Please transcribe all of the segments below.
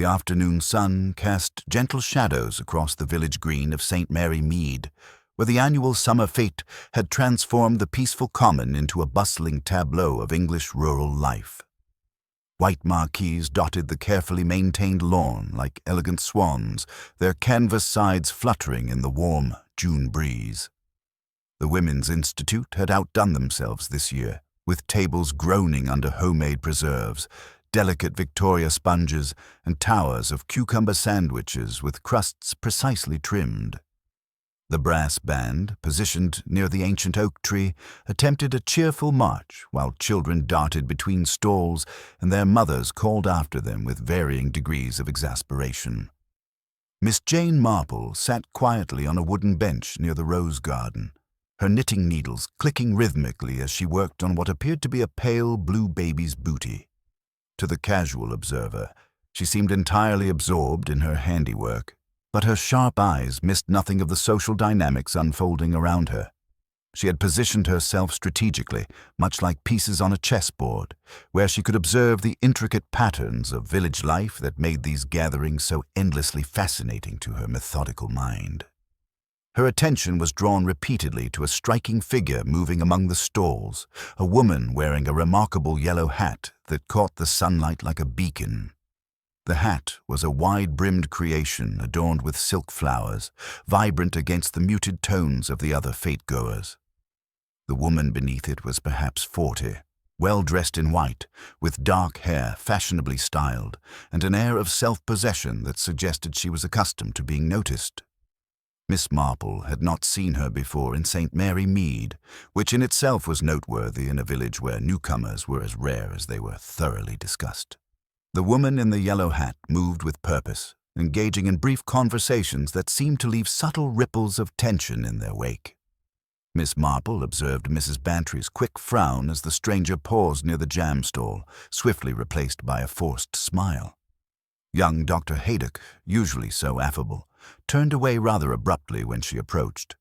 The afternoon sun cast gentle shadows across the village green of St. Mary Mead, where the annual summer fete had transformed the peaceful common into a bustling tableau of English rural life. White marquees dotted the carefully maintained lawn like elegant swans, their canvas sides fluttering in the warm June breeze. The Women's Institute had outdone themselves this year, with tables groaning under homemade preserves, delicate Victoria sponges, and towers of cucumber sandwiches with crusts precisely trimmed. The brass band, positioned near the ancient oak tree, attempted a cheerful march while children darted between stalls and their mothers called after them with varying degrees of exasperation. Miss Jane Marple sat quietly on a wooden bench near the rose garden, her knitting needles clicking rhythmically as she worked on what appeared to be a pale blue baby's booty. To the casual observer, she seemed entirely absorbed in her handiwork, but her sharp eyes missed nothing of the social dynamics unfolding around her. She had positioned herself strategically, much like pieces on a chessboard, where she could observe the intricate patterns of village life that made these gatherings so endlessly fascinating to her methodical mind. Her attention was drawn repeatedly to a striking figure moving among the stalls, a woman wearing a remarkable yellow hat that caught the sunlight like a beacon. The hat was a wide-brimmed creation adorned with silk flowers, vibrant against the muted tones of the other fete-goers. The woman beneath it was perhaps 40, well-dressed in white, with dark hair fashionably styled, and an air of self-possession that suggested she was accustomed to being noticed. Miss Marple had not seen her before in St. Mary Mead, which in itself was noteworthy in a village where newcomers were as rare as they were thoroughly discussed. The woman in the yellow hat moved with purpose, engaging in brief conversations that seemed to leave subtle ripples of tension in their wake. Miss Marple observed Mrs. Bantry's quick frown as the stranger paused near the jam stall, swiftly replaced by a forced smile. Young Dr. Haydock, usually so affable, turned away rather abruptly when she approached.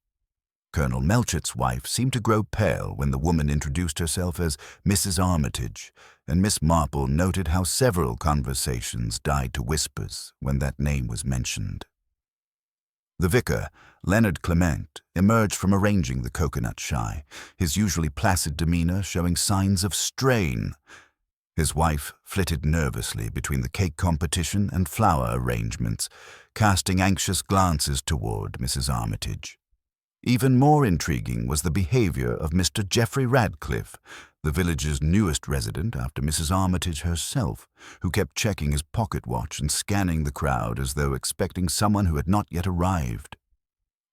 Colonel Melchett's wife seemed to grow pale when the woman introduced herself as Mrs. Armitage, and Miss Marple noted how several conversations died to whispers when that name was mentioned. The vicar, Leonard Clement, emerged from arranging the coconut shy, his usually placid demeanor showing signs of strain. His wife flitted nervously between the cake competition and flower arrangements, casting anxious glances toward Mrs. Armitage. Even more intriguing was the behavior of Mr. Geoffrey Radcliffe, the village's newest resident after Mrs. Armitage herself, who kept checking his pocket watch and scanning the crowd as though expecting someone who had not yet arrived.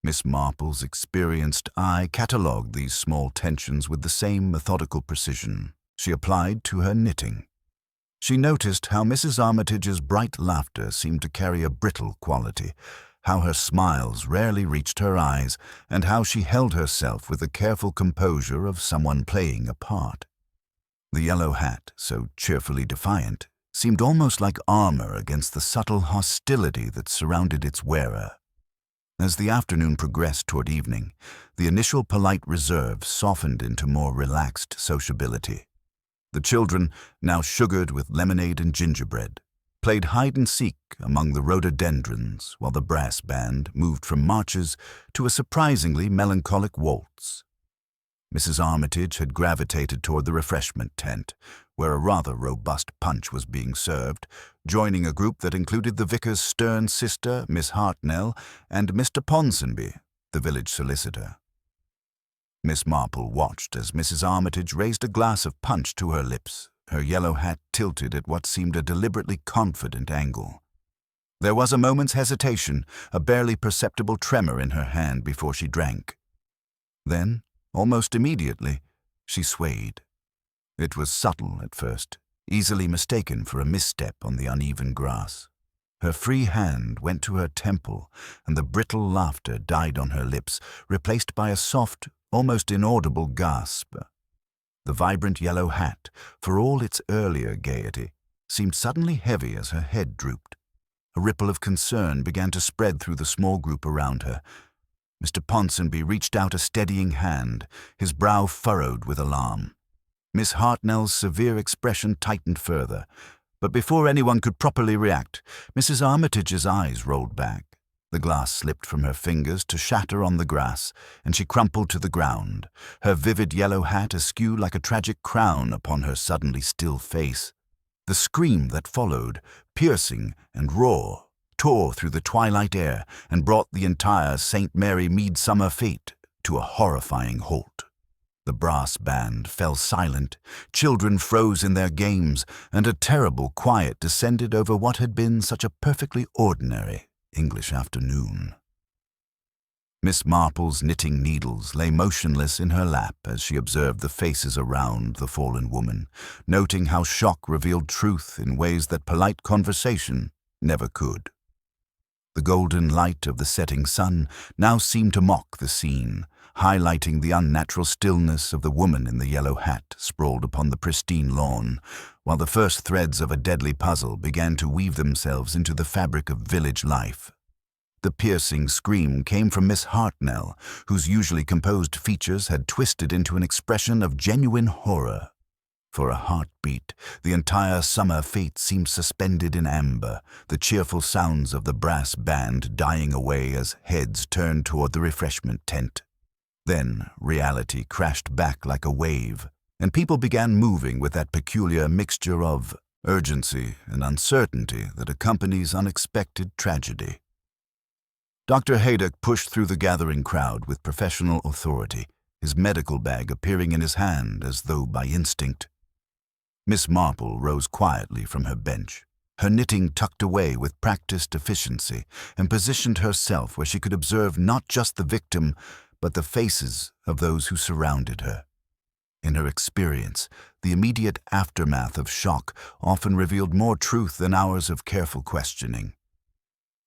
Miss Marple's experienced eye catalogued these small tensions with the same methodical precision she applied to her knitting. She noticed how Mrs. Armitage's bright laughter seemed to carry a brittle quality, how her smiles rarely reached her eyes, and how she held herself with the careful composure of someone playing a part. The yellow hat, so cheerfully defiant, seemed almost like armor against the subtle hostility that surrounded its wearer. As the afternoon progressed toward evening, the initial polite reserve softened into more relaxed sociability. The children, now sugared with lemonade and gingerbread, played hide-and-seek among the rhododendrons while the brass band moved from marches to a surprisingly melancholic waltz. Mrs. Armitage had gravitated toward the refreshment tent, where a rather robust punch was being served, joining a group that included the vicar's stern sister, Miss Hartnell, and Mr. Ponsonby, the village solicitor. Miss Marple watched as Mrs. Armitage raised a glass of punch to her lips, her yellow hat tilted at what seemed a deliberately confident angle. There was a moment's hesitation, a barely perceptible tremor in her hand before she drank. Then, almost immediately, she swayed. It was subtle at first, easily mistaken for a misstep on the uneven grass. Her free hand went to her temple, and the brittle laughter died on her lips, replaced by a soft, almost inaudible gasp. The vibrant yellow hat, for all its earlier gaiety, seemed suddenly heavy as her head drooped. A ripple of concern began to spread through the small group around her. Mr. Ponsonby reached out a steadying hand, his brow furrowed with alarm. Miss Hartnell's severe expression tightened further. But before anyone could properly react, Mrs. Armitage's eyes rolled back. The glass slipped from her fingers to shatter on the grass, and she crumpled to the ground, her vivid yellow hat askew like a tragic crown upon her suddenly still face. The scream that followed, piercing and raw, tore through the twilight air and brought the entire St. Mary Midsummer fete to a horrifying halt. The brass band fell silent, children froze in their games, and a terrible quiet descended over what had been such a perfectly ordinary English afternoon. Miss Marple's knitting needles lay motionless in her lap as she observed the faces around the fallen woman, noting how shock revealed truth in ways that polite conversation never could. The golden light of the setting sun now seemed to mock the scene, highlighting the unnatural stillness of the woman in the yellow hat sprawled upon the pristine lawn, while the first threads of a deadly puzzle began to weave themselves into the fabric of village life. The piercing scream came from Miss Hartnell, whose usually composed features had twisted into an expression of genuine horror. For a heartbeat, the entire summer fete seemed suspended in amber, the cheerful sounds of the brass band dying away as heads turned toward the refreshment tent. Then reality crashed back like a wave, and people began moving with that peculiar mixture of urgency and uncertainty that accompanies unexpected tragedy. Dr. Haydock pushed through the gathering crowd with professional authority, his medical bag appearing in his hand as though by instinct. Miss Marple rose quietly from her bench, her knitting tucked away with practiced efficiency, and positioned herself where she could observe not just the victim, but the faces of those who surrounded her. In her experience, the immediate aftermath of shock often revealed more truth than hours of careful questioning.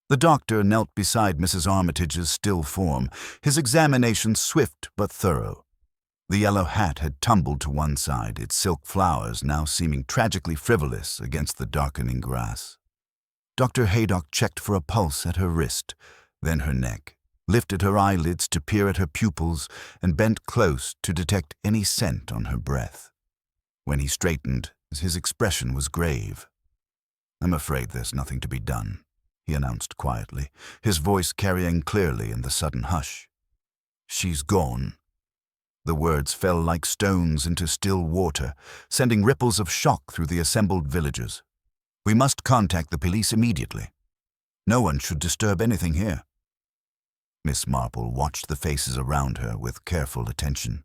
The doctor knelt beside Mrs. Armitage's still form, his examination swift but thorough. The yellow hat had tumbled to one side, its silk flowers now seeming tragically frivolous against the darkening grass. Dr. Haydock checked for a pulse at her wrist, then her neck, lifted her eyelids to peer at her pupils, and bent close to detect any scent on her breath. When he straightened, his expression was grave. "I'm afraid there's nothing to be done," he announced quietly, his voice carrying clearly in the sudden hush. "She's gone." The words fell like stones into still water, sending ripples of shock through the assembled villagers. "We must contact the police immediately. No one should disturb anything here." Miss Marple watched the faces around her with careful attention.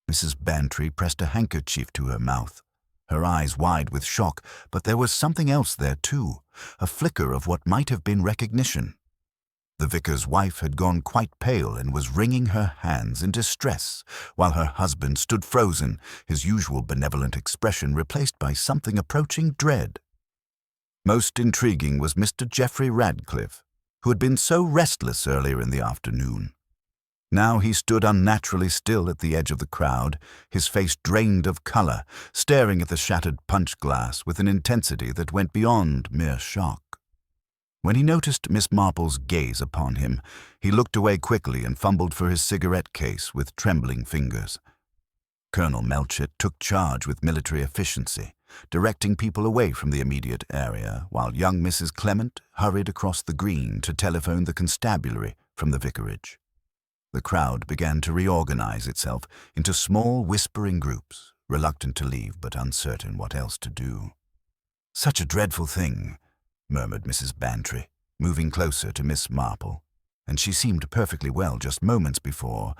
Mrs. Bantry pressed a handkerchief to her mouth, her eyes wide with shock, but there was something else there too, a flicker of what might have been recognition. The vicar's wife had gone quite pale and was wringing her hands in distress, while her husband stood frozen, his usual benevolent expression replaced by something approaching dread. Most intriguing was Mr. Geoffrey Radcliffe, who had been so restless earlier in the afternoon. Now he stood unnaturally still at the edge of the crowd, his face drained of color, staring at the shattered punch glass with an intensity that went beyond mere shock. When he noticed Miss Marple's gaze upon him, he looked away quickly and fumbled for his cigarette case with trembling fingers. Colonel Melchett took charge with military efficiency, directing people away from the immediate area, while young Mrs. Clement hurried across the green to telephone the constabulary from the vicarage. The crowd began to reorganize itself into small, whispering groups, reluctant to leave but uncertain what else to do. "Such a dreadful thing," murmured Mrs. Bantry, moving closer to Miss Marple, "and she seemed perfectly well just moments before,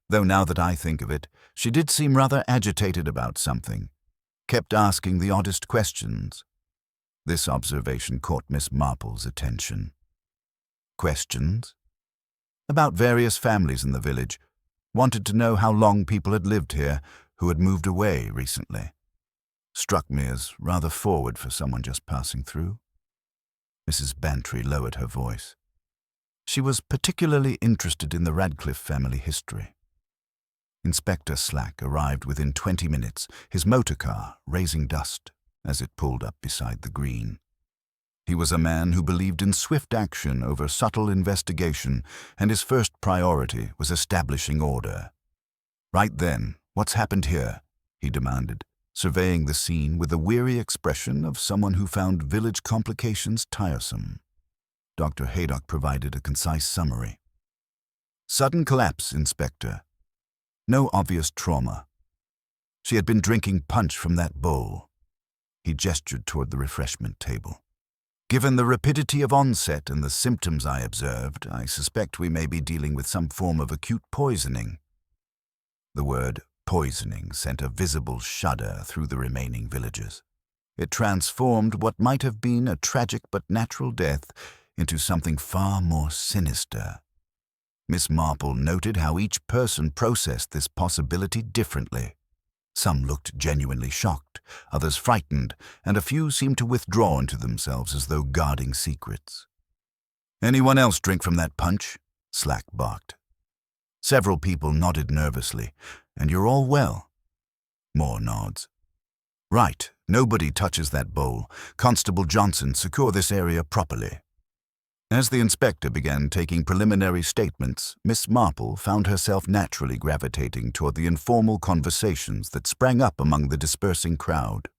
though now that I think of it, she did seem rather agitated about something. Kept asking the oddest questions." This observation caught Miss Marple's attention. "Questions?" "About various families in the village. Wanted to know how long people had lived here, who had moved away recently. Struck me as rather forward for someone just passing through." Mrs. Bantry lowered her voice. She was particularly interested in the Radcliffe family history. Inspector Slack arrived within 20 minutes, his motor car raising dust as it pulled up beside the green. He was a man who believed in swift action over subtle investigation, and his first priority was establishing order. "Right then, what's happened here?" he demanded, surveying the scene with the weary expression of someone who found village complications tiresome. Dr. Haydock provided a concise summary. Sudden collapse, Inspector. No obvious trauma. She had been drinking punch from that bowl. He gestured toward the refreshment table. Given the rapidity of onset and the symptoms I observed, I suspect we may be dealing with some form of acute poisoning. The word poisoning sent a visible shudder through the remaining villagers. It transformed what might have been a tragic but natural death into something far more sinister. Miss Marple noted how each person processed this possibility differently. Some looked genuinely shocked, others frightened, and a few seemed to withdraw into themselves as though guarding secrets. "Anyone else drink from that punch?" Slack barked. Several people nodded nervously. "And you're all well?" More nods. "Right, nobody touches that bowl. Constable Johnson, secure this area properly." As the inspector began taking preliminary statements, Miss Marple found herself naturally gravitating toward the informal conversations that sprang up among the dispersing crowd.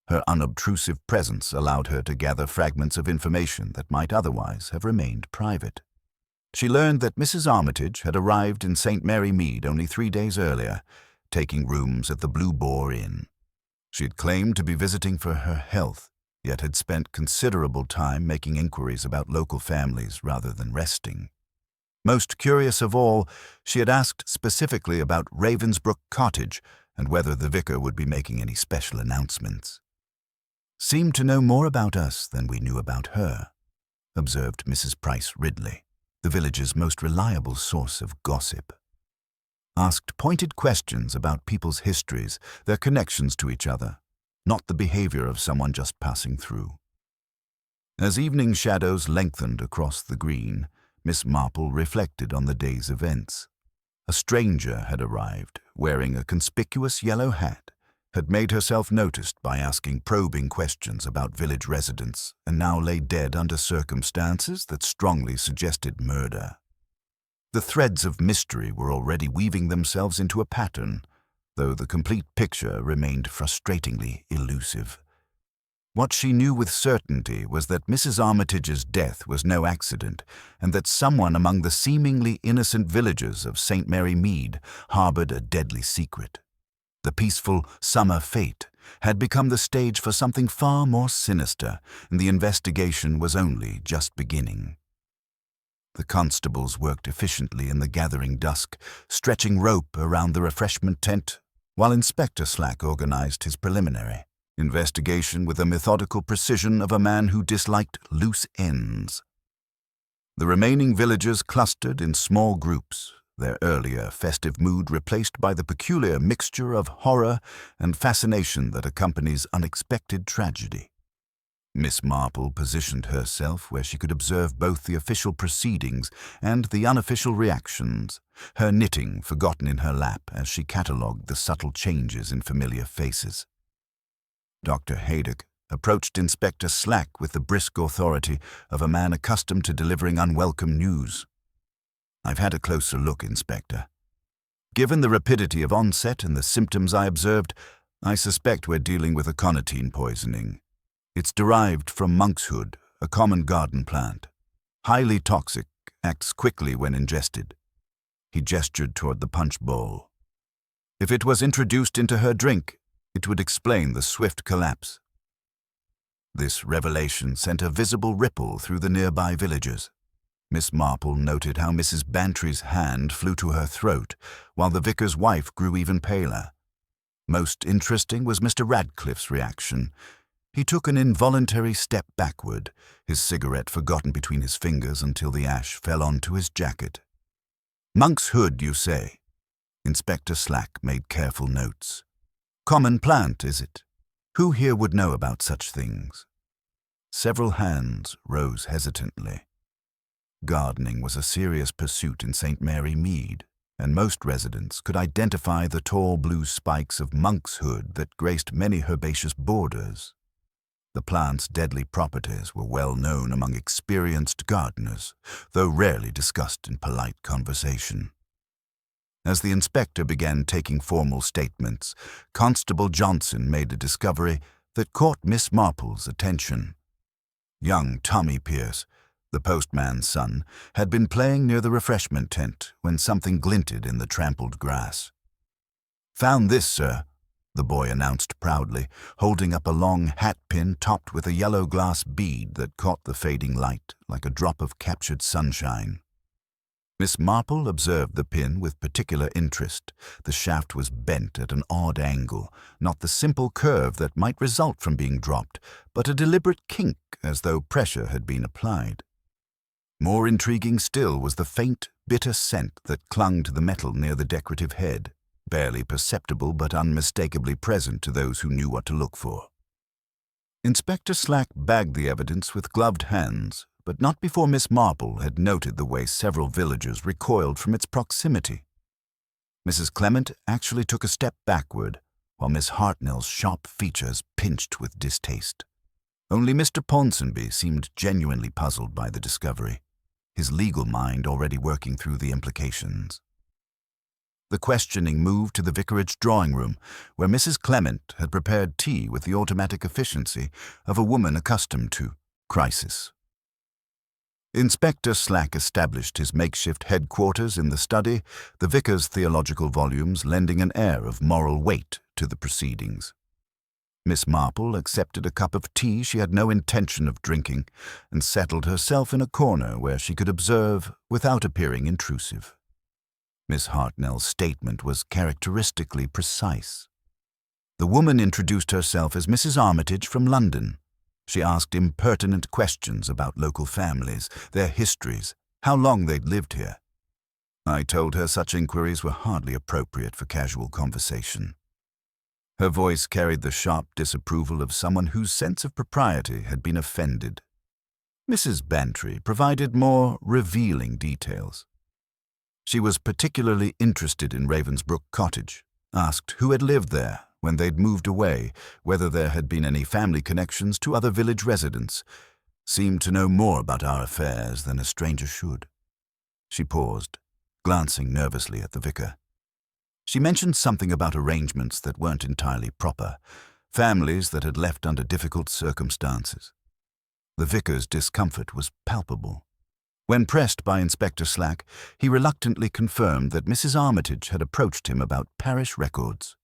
Her unobtrusive presence allowed her to gather fragments of information that might otherwise have remained private. She learned that Mrs. Armitage had arrived in St. Mary Mead only 3 days earlier, taking rooms at the Blue Boar Inn. She had claimed to be visiting for her health, yet had spent considerable time making inquiries about local families rather than resting. Most curious of all, she had asked specifically about Ravensbrook Cottage and whether the vicar would be making any special announcements. "Seemed to know more about us than we knew about her," observed Mrs. Price Ridley, the village's most reliable source of gossip. Asked pointed questions about people's histories, their connections to each other, not the behavior of someone just passing through. As evening shadows lengthened across the green, Miss Marple reflected on the day's events. A stranger had arrived, wearing a conspicuous yellow hat, had made herself noticed by asking probing questions about village residents, and now lay dead under circumstances that strongly suggested murder. The threads of mystery were already weaving themselves into a pattern, though the complete picture remained frustratingly elusive. What she knew with certainty was that Mrs. Armitage's death was no accident, and that someone among the seemingly innocent villagers of St. Mary Mead harbored a deadly secret. The peaceful summer fete had become the stage for something far more sinister, and the investigation was only just beginning. The constables worked efficiently in the gathering dusk, stretching rope around the refreshment tent, while Inspector Slack organized his preliminary investigation with the methodical precision of a man who disliked loose ends. The remaining villagers clustered in small groups, their earlier festive mood replaced by the peculiar mixture of horror and fascination that accompanies unexpected tragedy. Miss Marple positioned herself where she could observe both the official proceedings and the unofficial reactions, her knitting forgotten in her lap as she catalogued the subtle changes in familiar faces. Dr. Haydock approached Inspector Slack with the brisk authority of a man accustomed to delivering unwelcome news. "I've had a closer look, Inspector. Given the rapidity of onset and the symptoms I observed, I suspect we're dealing with aconitine poisoning. It's derived from monkshood, a common garden plant. Highly toxic, acts quickly when ingested." He gestured toward the punch bowl. "If it was introduced into her drink, it would explain the swift collapse." This revelation sent a visible ripple through the nearby villagers. Miss Marple noted how Mrs. Bantry's hand flew to her throat, while the vicar's wife grew even paler. Most interesting was Mr. Radcliffe's reaction. He took an involuntary step backward, his cigarette forgotten between his fingers until the ash fell onto his jacket. "Monk's hood, you say?" Inspector Slack made careful notes. "Common plant, is it? Who here would know about such things?" Several hands rose hesitantly. Gardening was a serious pursuit in St. Mary Mead, and most residents could identify the tall blue spikes of monk's hood that graced many herbaceous borders. The plant's deadly properties were well known among experienced gardeners, though rarely discussed in polite conversation. As the inspector began taking formal statements, Constable Johnson made a discovery that caught Miss Marple's attention. Young Tommy Pierce, the postman's son, had been playing near the refreshment tent when something glinted in the trampled grass. "Found this, sir," the boy announced proudly, holding up a long hat pin topped with a yellow glass bead that caught the fading light like a drop of captured sunshine. Miss Marple observed the pin with particular interest. The shaft was bent at an odd angle, not the simple curve that might result from being dropped, but a deliberate kink as though pressure had been applied. More intriguing still was the faint, bitter scent that clung to the metal near the decorative head, barely perceptible but unmistakably present to those who knew what to look for. Inspector Slack bagged the evidence with gloved hands, but not before Miss Marple had noted the way several villagers recoiled from its proximity. Mrs. Clement actually took a step backward, while Miss Hartnell's sharp features pinched with distaste. Only Mr. Ponsonby seemed genuinely puzzled by the discovery, his legal mind already working through the implications. The questioning moved to the vicarage drawing room, where Mrs. Clement had prepared tea with the automatic efficiency of a woman accustomed to crisis. Inspector Slack established his makeshift headquarters in the study, the vicar's theological volumes lending an air of moral weight to the proceedings. Miss Marple accepted a cup of tea she had no intention of drinking and settled herself in a corner where she could observe without appearing intrusive. Miss Hartnell's statement was characteristically precise. The woman introduced herself as Mrs. Armitage from London. She asked impertinent questions about local families, their histories, how long they'd lived here. I told her such inquiries were hardly appropriate for casual conversation. Her voice carried the sharp disapproval of someone whose sense of propriety had been offended. Mrs. Bantry provided more revealing details. She was particularly interested in Ravensbrook Cottage, asked who had lived there when they'd moved away, whether there had been any family connections to other village residents, seemed to know more about our affairs than a stranger should. She paused, glancing nervously at the vicar. She mentioned something about arrangements that weren't entirely proper, families that had left under difficult circumstances. The vicar's discomfort was palpable. When pressed by Inspector Slack, he reluctantly confirmed that Mrs. Armitage had approached him about parish records.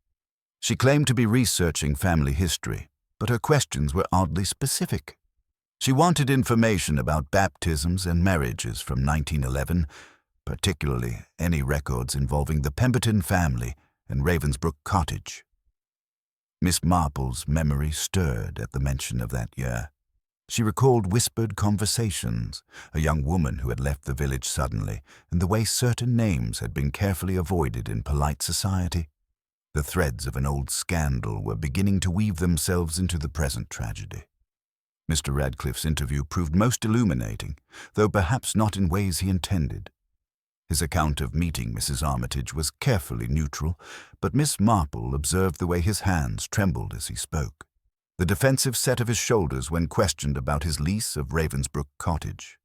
She claimed to be researching family history, but her questions were oddly specific. She wanted information about baptisms and marriages from 1911, particularly any records involving the Pemberton family and Ravensbrook Cottage. Miss Marple's memory stirred at the mention of that year. She recalled whispered conversations, a young woman who had left the village suddenly, and the way certain names had been carefully avoided in polite society. The threads of an old scandal were beginning to weave themselves into the present tragedy. Mr. Radcliffe's interview proved most illuminating, though perhaps not in ways he intended. His account of meeting Mrs. Armitage was carefully neutral, but Miss Marple observed the way his hands trembled as he spoke, the defensive set of his shoulders when questioned about his lease of Ravensbrook Cottage.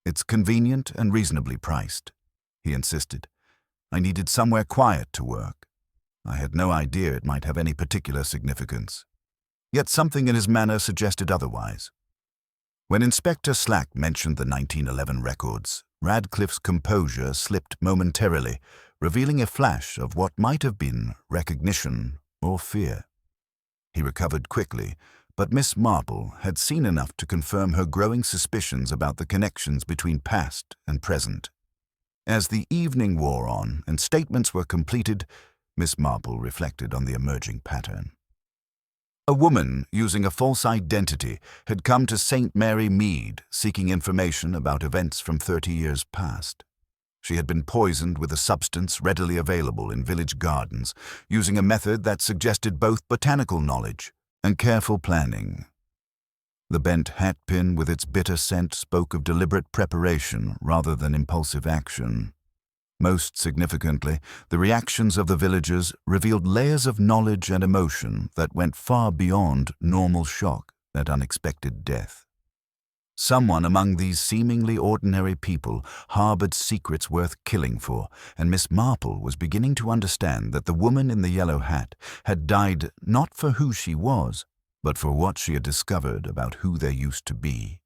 "It's convenient and reasonably priced," he insisted. "I needed somewhere quiet to work. I had no idea it might have any particular significance." Yet something in his manner suggested otherwise. When Inspector Slack mentioned the 1911 records, Radcliffe's composure slipped momentarily, revealing a flash of what might have been recognition or fear. He recovered quickly, but Miss Marple had seen enough to confirm her growing suspicions about the connections between past and present. As the evening wore on and statements were completed, Miss Marple reflected on the emerging pattern. A woman using a false identity had come to St. Mary Mead seeking information about events from 30 years past. She had been poisoned with a substance readily available in village gardens, using a method that suggested both botanical knowledge and careful planning. The bent hatpin with its bitter scent spoke of deliberate preparation rather than impulsive action. Most significantly, the reactions of the villagers revealed layers of knowledge and emotion that went far beyond normal shock at unexpected death. Someone among these seemingly ordinary people harbored secrets worth killing for, and Miss Marple was beginning to understand that the woman in the yellow hat had died not for who she was, but for what she had discovered about who they used to be.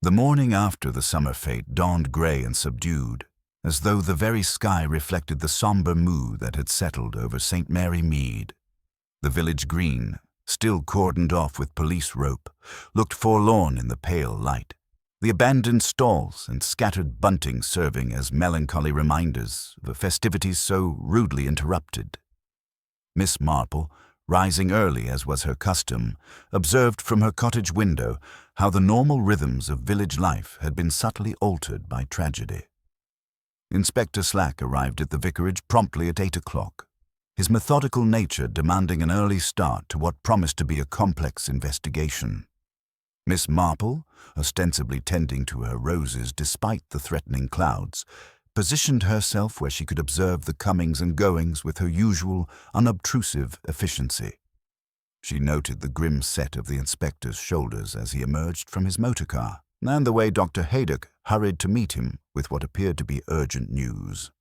The morning after the summer fete dawned gray and subdued, as though the very sky reflected the somber mood that had settled over St. Mary Mead. The village green, still cordoned off with police rope, looked forlorn in the pale light, the abandoned stalls and scattered bunting serving as melancholy reminders of the festivities so rudely interrupted. Miss Marple, rising early as was her custom, observed from her cottage window how the normal rhythms of village life had been subtly altered by tragedy. Inspector Slack arrived at the vicarage promptly at 8 o'clock, his methodical nature demanding an early start to what promised to be a complex investigation. Miss Marple, ostensibly tending to her roses despite the threatening clouds, positioned herself where she could observe the comings and goings with her usual unobtrusive efficiency. She noted the grim set of the inspector's shoulders as he emerged from his motor car, and the way Dr. Haydock hurried to meet him with what appeared to be urgent news.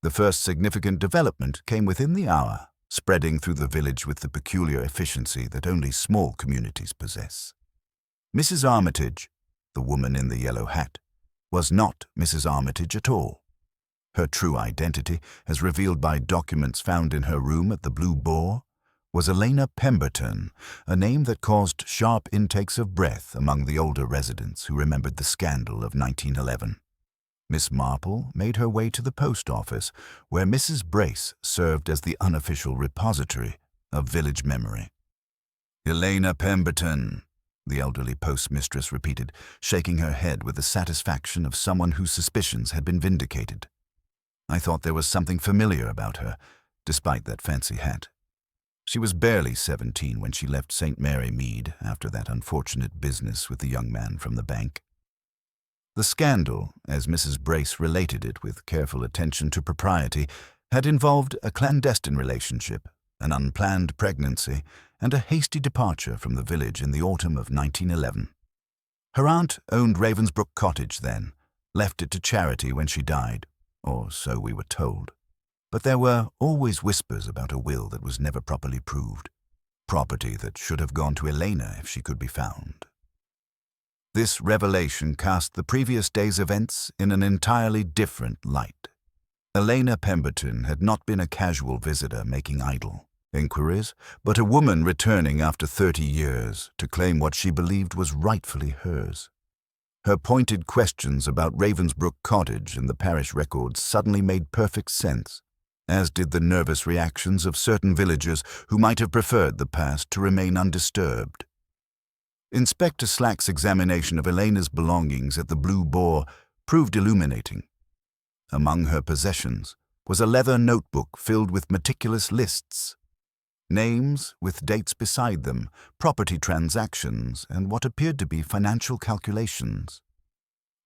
The first significant development came within the hour, spreading through the village with the peculiar efficiency that only small communities possess. Mrs. Armitage, the woman in the yellow hat, was not Mrs. Armitage at all. Her true identity, as revealed by documents found in her room at the Blue Boar, was Elena Pemberton, a name that caused sharp intakes of breath among the older residents who remembered the scandal of 1911. Miss Marple made her way to the post office, where Mrs. Brace served as the unofficial repository of village memory. "Elena Pemberton," the elderly postmistress repeated, shaking her head with the satisfaction of someone whose suspicions had been vindicated. "I thought there was something familiar about her, despite that fancy hat. She was barely 17 when she left St. Mary Mead after that unfortunate business with the young man from the bank." The scandal, as Mrs. Brace related it with careful attention to propriety, had involved a clandestine relationship, an unplanned pregnancy, and a hasty departure from the village in the autumn of 1911. Her aunt owned Ravensbrook Cottage then, left it to charity when she died, or so we were told. But there were always whispers about a will that was never properly proved, property that should have gone to Elena if she could be found. This revelation cast the previous day's events in an entirely different light. Elena Pemberton had not been a casual visitor making idle inquiries, but a woman returning after 30 years to claim what she believed was rightfully hers. Her pointed questions about Ravensbrook Cottage and the parish records suddenly made perfect sense, as did the nervous reactions of certain villagers who might have preferred the past to remain undisturbed. Inspector Slack's examination of Elena's belongings at the Blue Boar proved illuminating. Among her possessions was a leather notebook filled with meticulous lists. Names with dates beside them, property transactions, and what appeared to be financial calculations.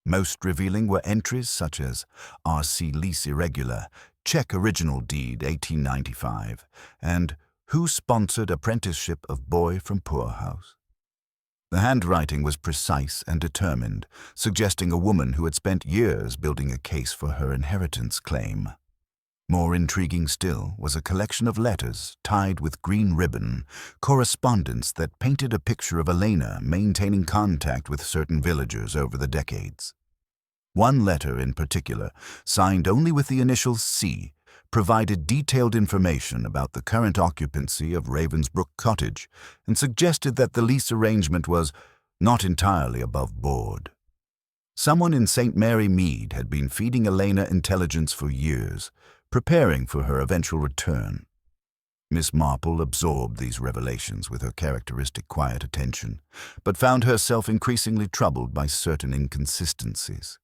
Most revealing were entries such as RC lease irregular, check original deed 1895, and who sponsored apprenticeship of boy from poorhouse. The handwriting was precise and determined, suggesting a woman who had spent years building a case for her inheritance claim. More intriguing still was a collection of letters tied with green ribbon, correspondence that painted a picture of Elena maintaining contact with certain villagers over the decades. One letter in particular, signed only with the initial C, provided detailed information about the current occupancy of Ravensbrook Cottage and suggested that the lease arrangement was not entirely above board. Someone in St. Mary Mead had been feeding Elena intelligence for years, preparing for her eventual return. Miss Marple absorbed these revelations with her characteristic quiet attention, but found herself increasingly troubled by certain inconsistencies.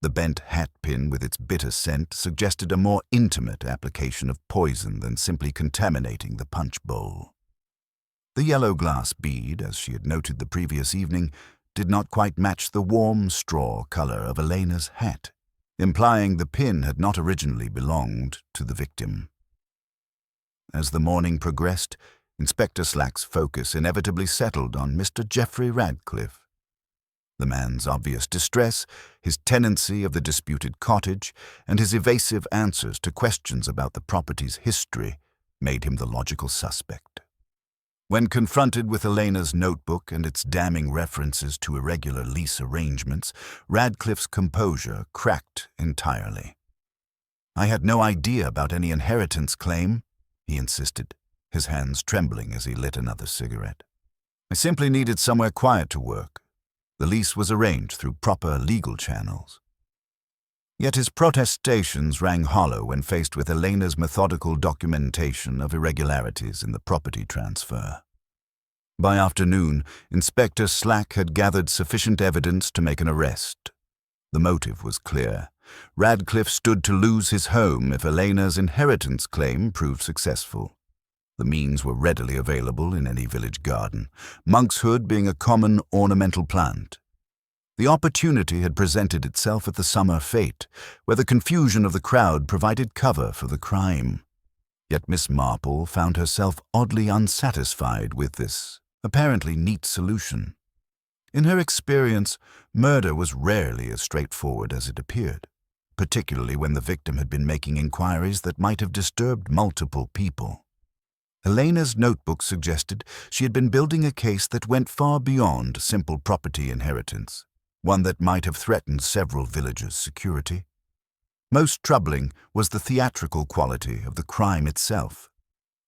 The bent hat pin with its bitter scent suggested a more intimate application of poison than simply contaminating the punch bowl. The yellow glass bead, as she had noted the previous evening, did not quite match the warm straw color of Elena's hat, implying the pin had not originally belonged to the victim. As the morning progressed, Inspector Slack's focus inevitably settled on Mr. Geoffrey Radcliffe, The man's obvious distress, his tenancy of the disputed cottage, and his evasive answers to questions about the property's history made him the logical suspect. When confronted with Elena's notebook and its damning references to irregular lease arrangements, Radcliffe's composure cracked entirely. "I had no idea about any inheritance claim," he insisted, his hands trembling as he lit another cigarette. "I simply needed somewhere quiet to work. The lease was arranged through proper legal channels." Yet his protestations rang hollow when faced with Elena's methodical documentation of irregularities in the property transfer. By afternoon, Inspector Slack had gathered sufficient evidence to make an arrest. The motive was clear. Radcliffe stood to lose his home if Elena's inheritance claim proved successful. The means were readily available in any village garden, monkshood being a common ornamental plant. The opportunity had presented itself at the summer fete, where the confusion of the crowd provided cover for the crime. Yet Miss Marple found herself oddly unsatisfied with this apparently neat solution. In her experience, murder was rarely as straightforward as it appeared, particularly when the victim had been making inquiries that might have disturbed multiple people. Elena's notebook suggested she had been building a case that went far beyond simple property inheritance, one that might have threatened several villagers' security. Most troubling was the theatrical quality of the crime itself.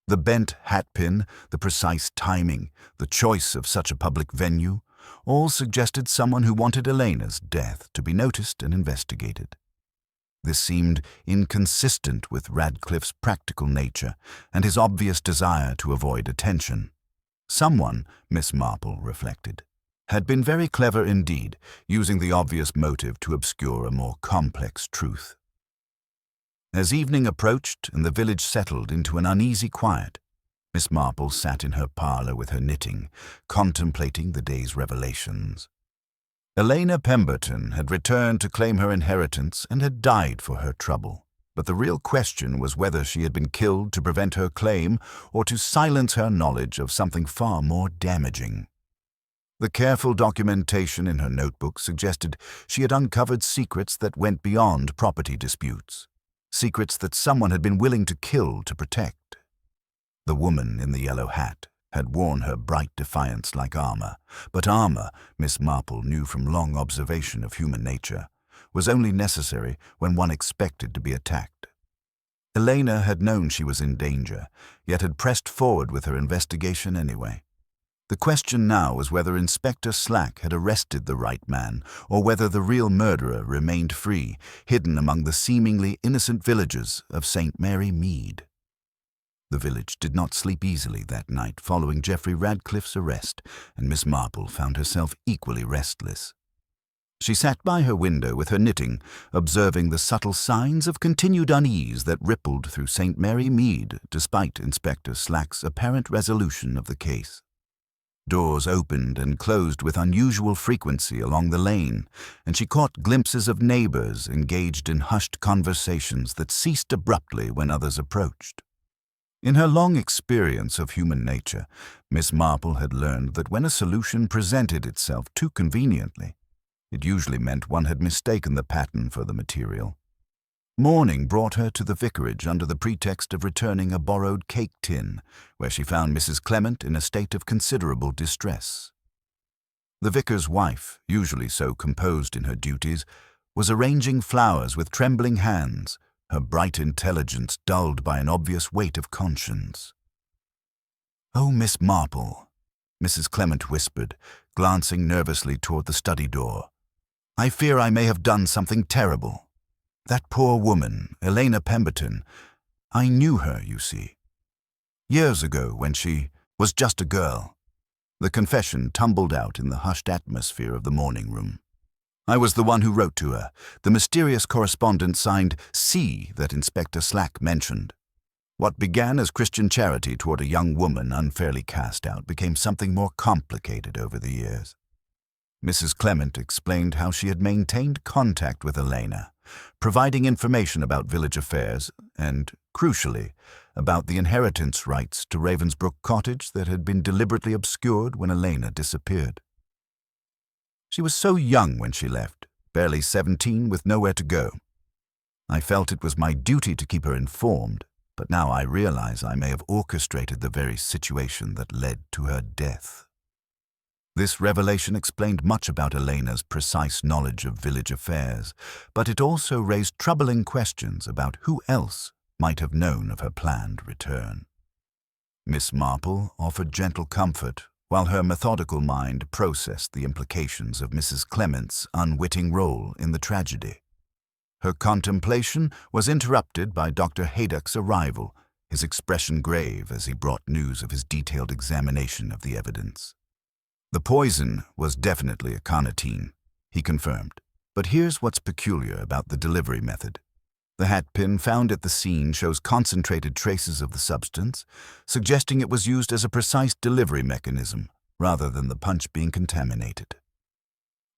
The bent hatpin, the precise timing, the choice of such a public venue, all suggested someone who wanted Elena's death to be noticed and investigated. This seemed inconsistent with Radcliffe's practical nature and his obvious desire to avoid attention. Someone, Miss Marple reflected, had been very clever indeed, using the obvious motive to obscure a more complex truth. As evening approached and the village settled into an uneasy quiet, Miss Marple sat in her parlor with her knitting, contemplating the day's revelations. Elena Pemberton had returned to claim her inheritance and had died for her trouble, but the real question was whether she had been killed to prevent her claim or to silence her knowledge of something far more damaging. The careful documentation in her notebook suggested she had uncovered secrets that went beyond property disputes, secrets that someone had been willing to kill to protect. The woman in the yellow hat had worn her bright defiance like armor, but armor, Miss Marple knew from long observation of human nature, was only necessary when one expected to be attacked. Elena had known she was in danger, yet had pressed forward with her investigation anyway. The question now was whether Inspector Slack had arrested the right man, or whether the real murderer remained free, hidden among the seemingly innocent villagers of St. Mary Mead. The village did not sleep easily that night following Geoffrey Radcliffe's arrest, and Miss Marple found herself equally restless. She sat by her window with her knitting, observing the subtle signs of continued unease that rippled through St. Mary Mead despite Inspector Slack's apparent resolution of the case. Doors opened and closed with unusual frequency along the lane, and she caught glimpses of neighbors engaged in hushed conversations that ceased abruptly when others approached. In her long experience of human nature, Miss Marple had learned that when a solution presented itself too conveniently, it usually meant one had mistaken the pattern for the material. Morning brought her to the vicarage under the pretext of returning a borrowed cake tin, where she found Mrs. Clement in a state of considerable distress. The vicar's wife, usually so composed in her duties, was arranging flowers with trembling hands, her bright intelligence dulled by an obvious weight of conscience. "Oh, Miss Marple," Mrs. Clement whispered, glancing nervously toward the study door. "I fear I may have done something terrible. That poor woman, Elena Pemberton, I knew her, you see. Years ago, when she was just a girl." The confession tumbled out in the hushed atmosphere of the morning room. "I was the one who wrote to her, the mysterious correspondent signed C that Inspector Slack mentioned. What began as Christian charity toward a young woman unfairly cast out became something more complicated over the years." Mrs. Clement explained how she had maintained contact with Elena, providing information about village affairs and, crucially, about the inheritance rights to Ravensbrook Cottage that had been deliberately obscured when Elena disappeared. She was so young when she left, barely 17 with nowhere to go. I felt it was my duty to keep her informed, but now I realize I may have orchestrated the very situation that led to her death. This revelation explained much about Elena's precise knowledge of village affairs, but it also raised troubling questions about who else might have known of her planned return. Miss Marple offered gentle comfort, while her methodical mind processed the implications of Mrs. Clement's unwitting role in the tragedy. Her contemplation was interrupted by Dr. Haydock's arrival, his expression grave as he brought news of his detailed examination of the evidence. The poison was definitely aconitine, he confirmed, but here's what's peculiar about the delivery method. The hatpin found at the scene shows concentrated traces of the substance, suggesting it was used as a precise delivery mechanism rather than the punch being contaminated.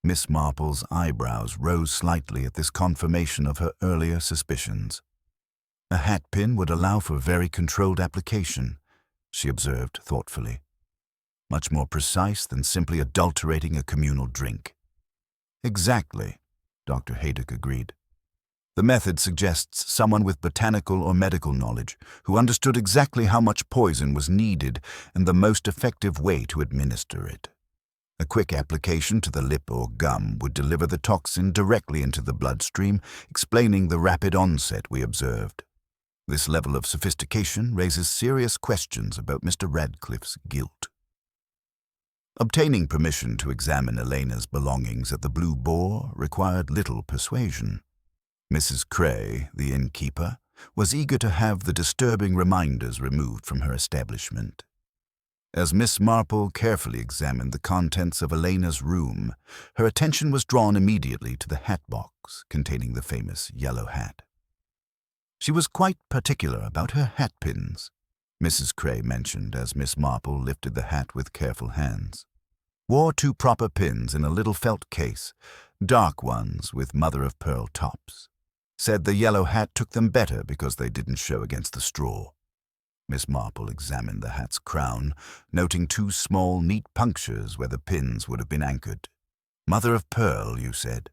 Miss Marple's eyebrows rose slightly at this confirmation of her earlier suspicions. A hatpin would allow for very controlled application, she observed thoughtfully. Much more precise than simply adulterating a communal drink. Exactly, Dr. Haydock agreed. The method suggests someone with botanical or medical knowledge who understood exactly how much poison was needed and the most effective way to administer it. A quick application to the lip or gum would deliver the toxin directly into the bloodstream, explaining the rapid onset we observed. This level of sophistication raises serious questions about Mr. Radcliffe's guilt. Obtaining permission to examine Elena's belongings at the Blue Boar required little persuasion. Mrs. Cray, the innkeeper, was eager to have the disturbing reminders removed from her establishment. As Miss Marple carefully examined the contents of Elena's room, her attention was drawn immediately to the hat box containing the famous yellow hat. She was quite particular about her hatpins, Mrs. Cray mentioned as Miss Marple lifted the hat with careful hands. Wore 2 proper pins in a little felt case, dark ones with mother-of-pearl tops. Said the yellow hat took them better because they didn't show against the straw. Miss Marple examined the hat's crown, noting 2 small, neat punctures where the pins would have been anchored. Mother-of-pearl, you said.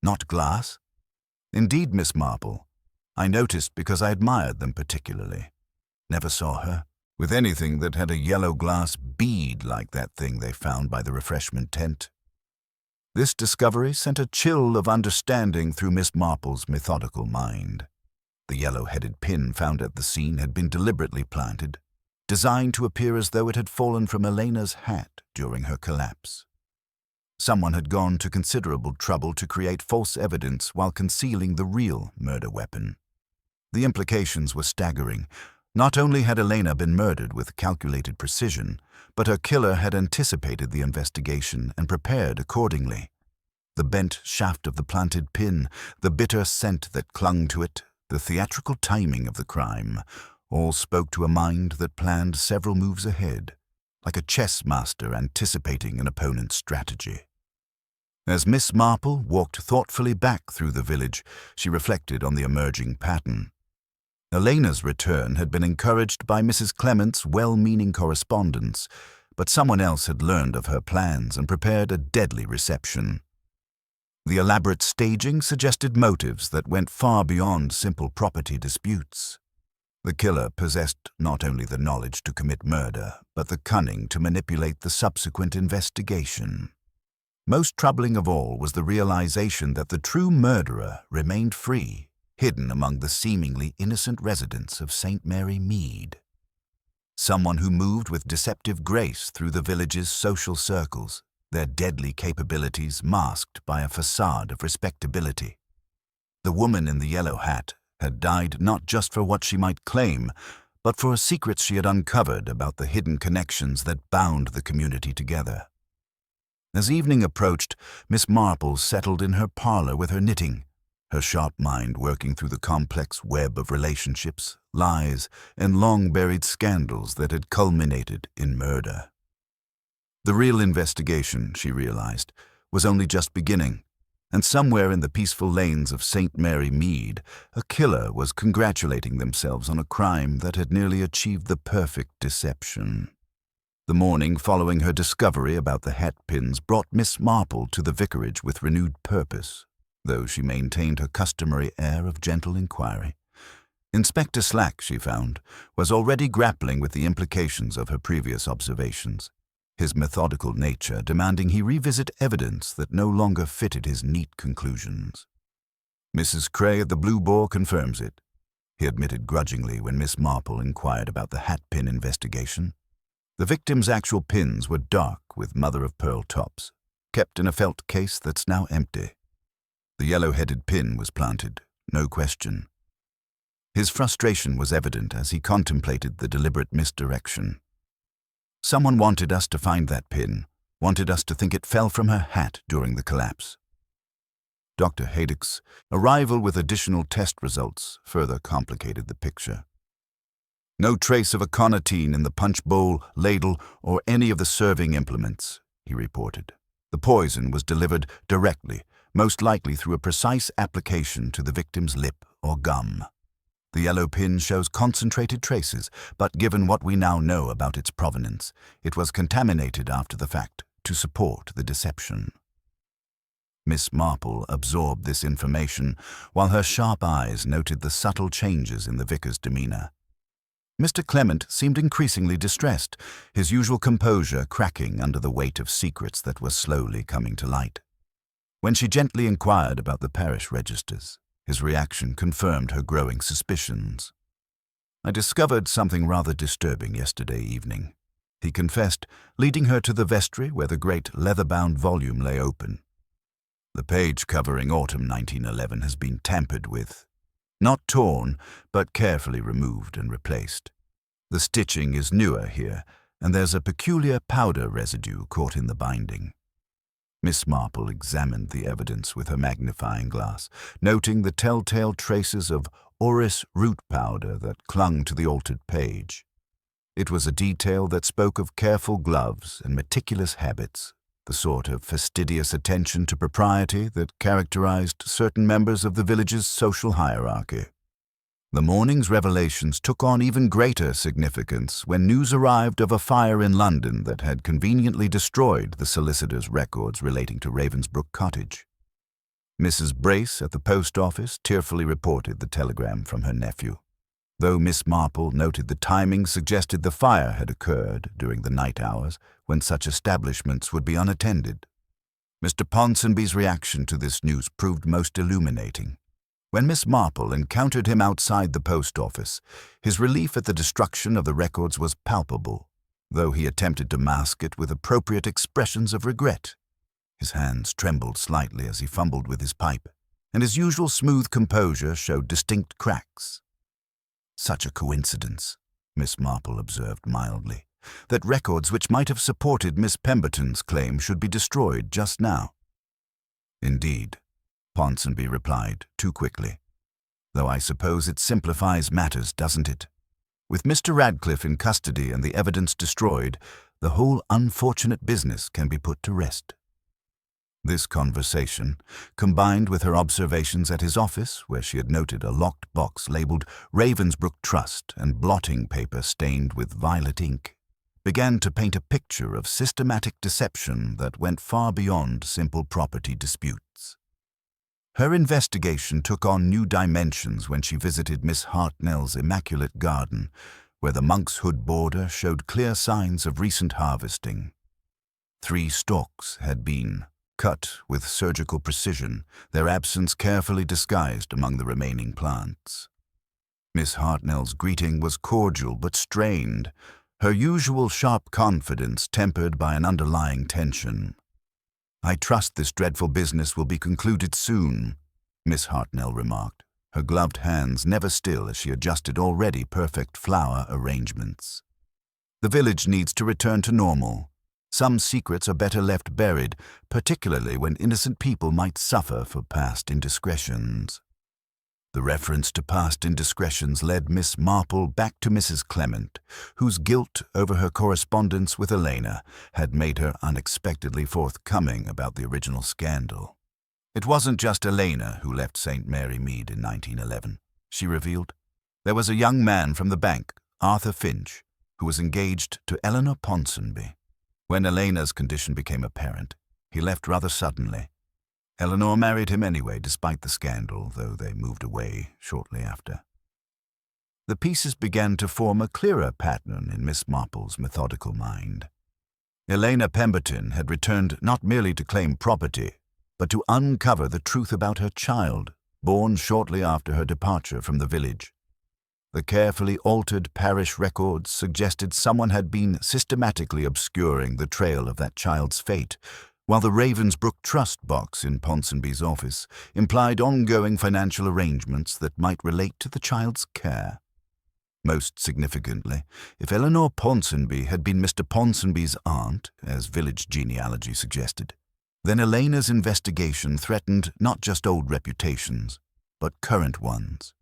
Not glass? Indeed, Miss Marple. I noticed because I admired them particularly. Never saw her with anything that had a yellow glass bead like that thing they found by the refreshment tent. This discovery sent a chill of understanding through Miss Marple's methodical mind. The yellow-headed pin found at the scene had been deliberately planted, designed to appear as though it had fallen from Elena's hat during her collapse. Someone had gone to considerable trouble to create false evidence while concealing the real murder weapon. The implications were staggering. Not only had Elena been murdered with calculated precision, but her killer had anticipated the investigation and prepared accordingly. The bent shaft of the planted pin, the bitter scent that clung to it, the theatrical timing of the crime, all spoke to a mind that planned several moves ahead, like a chess master anticipating an opponent's strategy. As Miss Marple walked thoughtfully back through the village, she reflected on the emerging pattern. Elena's return had been encouraged by Mrs. Clement's well-meaning correspondence, but someone else had learned of her plans and prepared a deadly reception. The elaborate staging suggested motives that went far beyond simple property disputes. The killer possessed not only the knowledge to commit murder, but the cunning to manipulate the subsequent investigation. Most troubling of all was the realization that the true murderer remained free, hidden among the seemingly innocent residents of St. Mary Mead. Someone who moved with deceptive grace through the village's social circles, their deadly capabilities masked by a facade of respectability. The woman in the yellow hat had died not just for what she might claim, but for secrets she had uncovered about the hidden connections that bound the community together. As evening approached, Miss Marple settled in her parlor with her knitting, her sharp mind working through the complex web of relationships, lies, and long-buried scandals that had culminated in murder. The real investigation, she realized, was only just beginning, and somewhere in the peaceful lanes of St. Mary Mead, a killer was congratulating themselves on a crime that had nearly achieved the perfect deception. The morning following her discovery about the hat pins brought Miss Marple to the vicarage with renewed purpose, though she maintained her customary air of gentle inquiry. Inspector Slack, she found, was already grappling with the implications of her previous observations, his methodical nature demanding he revisit evidence that no longer fitted his neat conclusions. Mrs. Cray at the Blue Boar confirms it, he admitted grudgingly when Miss Marple inquired about the hat pin investigation. The victim's actual pins were dark with mother-of-pearl tops, kept in a felt case that's now empty. The yellow-headed pin was planted, no question. His frustration was evident as he contemplated the deliberate misdirection. Someone wanted us to find that pin, wanted us to think it fell from her hat during the collapse. Dr. Haydock's arrival with additional test results further complicated the picture. No trace of aconitine in the punch bowl, ladle, or any of the serving implements, he reported. The poison was delivered directly, most likely through a precise application to the victim's lip or gum. The yellow pin shows concentrated traces, but given what we now know about its provenance, it was contaminated after the fact to support the deception. Miss Marple absorbed this information, while her sharp eyes noted the subtle changes in the vicar's demeanor. Mr. Clement seemed increasingly distressed, his usual composure cracking under the weight of secrets that were slowly coming to light. When she gently inquired about the parish registers, his reaction confirmed her growing suspicions. "I discovered something rather disturbing yesterday evening," he confessed, leading her to the vestry where the great leather-bound volume lay open. "The page covering autumn 1911 has been tampered with. Not torn, but carefully removed and replaced. The stitching is newer here, and there's a peculiar powder residue caught in the binding." Miss Marple examined the evidence with her magnifying glass, noting the telltale traces of orris root powder that clung to the altered page. It was a detail that spoke of careful gloves and meticulous habits, the sort of fastidious attention to propriety that characterized certain members of the village's social hierarchy. The morning's revelations took on even greater significance when news arrived of a fire in London that had conveniently destroyed the solicitor's records relating to Ravensbrook Cottage. Mrs. Brace at the post office tearfully reported the telegram from her nephew, though Miss Marple noted the timing suggested the fire had occurred during the night hours when such establishments would be unattended. Mr. Ponsonby's reaction to this news proved most illuminating. When Miss Marple encountered him outside the post office, his relief at the destruction of the records was palpable, though he attempted to mask it with appropriate expressions of regret. His hands trembled slightly as he fumbled with his pipe, and his usual smooth composure showed distinct cracks. "Such a coincidence," Miss Marple observed mildly, "that records which might have supported Miss Pemberton's claim should be destroyed just now." "Indeed," Ponsonby replied, too quickly. "Though I suppose it simplifies matters, doesn't it? With Mr. Radcliffe in custody and the evidence destroyed, the whole unfortunate business can be put to rest." This conversation, combined with her observations at his office, where she had noted a locked box labeled Ravensbrook Trust and blotting paper stained with violet ink, began to paint a picture of systematic deception that went far beyond simple property disputes. Her investigation took on new dimensions when she visited Miss Hartnell's immaculate garden, where the monk's hood border showed clear signs of recent harvesting. 3 stalks had been cut with surgical precision, their absence carefully disguised among the remaining plants. Miss Hartnell's greeting was cordial but strained, her usual sharp confidence tempered by an underlying tension. "I trust this dreadful business will be concluded soon," Miss Hartnell remarked, her gloved hands never still as she adjusted already perfect flower arrangements. "The village needs to return to normal. Some secrets are better left buried, particularly when innocent people might suffer for past indiscretions." The reference to past indiscretions led Miss Marple back to Mrs. Clement, whose guilt over her correspondence with Elena had made her unexpectedly forthcoming about the original scandal. "It wasn't just Elena who left St. Mary Mead in 1911, she revealed. "There was a young man from the bank, Arthur Finch, who was engaged to Eleanor Ponsonby. When Elena's condition became apparent, he left rather suddenly. Eleanor married him anyway, despite the scandal, though they moved away shortly after. The pieces began to form a clearer pattern in Miss Marple's methodical mind. Elena Pemberton had returned not merely to claim property, but to uncover the truth about her child, born shortly after her departure from the village. The carefully altered parish records suggested someone had been systematically obscuring the trail of that child's fate, while the Ravensbrook Trust box in Ponsonby's office implied ongoing financial arrangements that might relate to the child's care. Most significantly, if Eleanor Ponsonby had been Mr. Ponsonby's aunt, as village genealogy suggested, then Elena's investigation threatened not just old reputations, but current ones.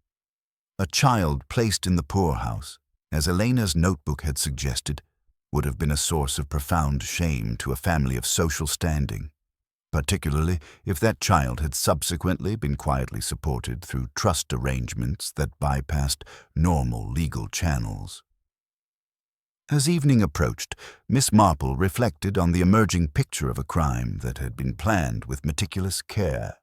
A child placed in the poorhouse, as Elena's notebook had suggested, would have been a source of profound shame to a family of social standing, particularly if that child had subsequently been quietly supported through trust arrangements that bypassed normal legal channels. As evening approached, Miss Marple reflected on the emerging picture of a crime that had been planned with meticulous care.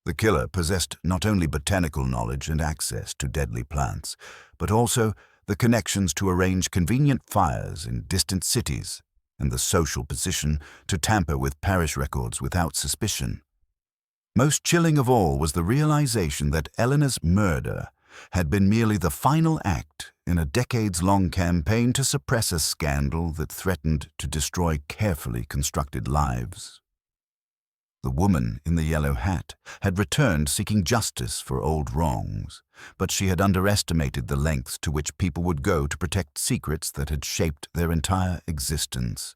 The killer possessed not only botanical knowledge and access to deadly plants, but also the connections to arrange convenient fires in distant cities and the social position to tamper with parish records without suspicion. Most chilling of all was the realization that Eleanor's murder had been merely the final act in a decades-long campaign to suppress a scandal that threatened to destroy carefully constructed lives. The woman in the yellow hat had returned seeking justice for old wrongs, but she had underestimated the lengths to which people would go to protect secrets that had shaped their entire existence.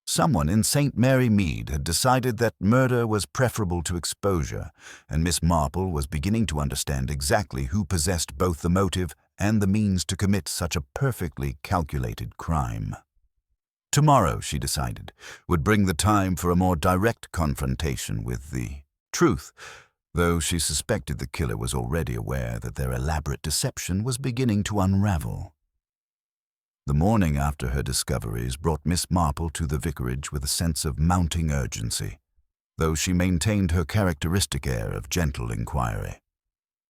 Someone in St. Mary Mead had decided that murder was preferable to exposure, and Miss Marple was beginning to understand exactly who possessed both the motive and the means to commit such a perfectly calculated crime. Tomorrow, she decided, would bring the time for a more direct confrontation with the truth, though she suspected the killer was already aware that their elaborate deception was beginning to unravel. The morning after her discoveries brought Miss Marple to the vicarage with a sense of mounting urgency, though she maintained her characteristic air of gentle inquiry.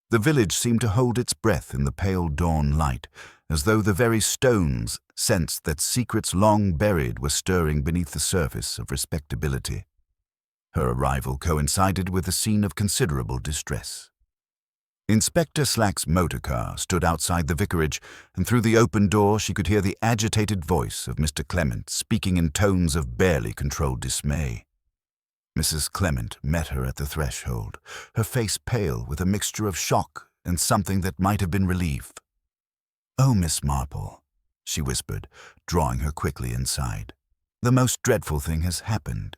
The village seemed to hold its breath in the pale dawn light, as though the very stones sensed that secrets long buried were stirring beneath the surface of respectability. Her arrival coincided with a scene of considerable distress. Inspector Slack's motor car stood outside the vicarage, and through the open door she could hear the agitated voice of Mr. Clement speaking in tones of barely controlled dismay. Mrs. Clement met her at the threshold, her face pale with a mixture of shock and something that might have been relief. "Oh, Miss Marple," she whispered, drawing her quickly inside. "The most dreadful thing has happened.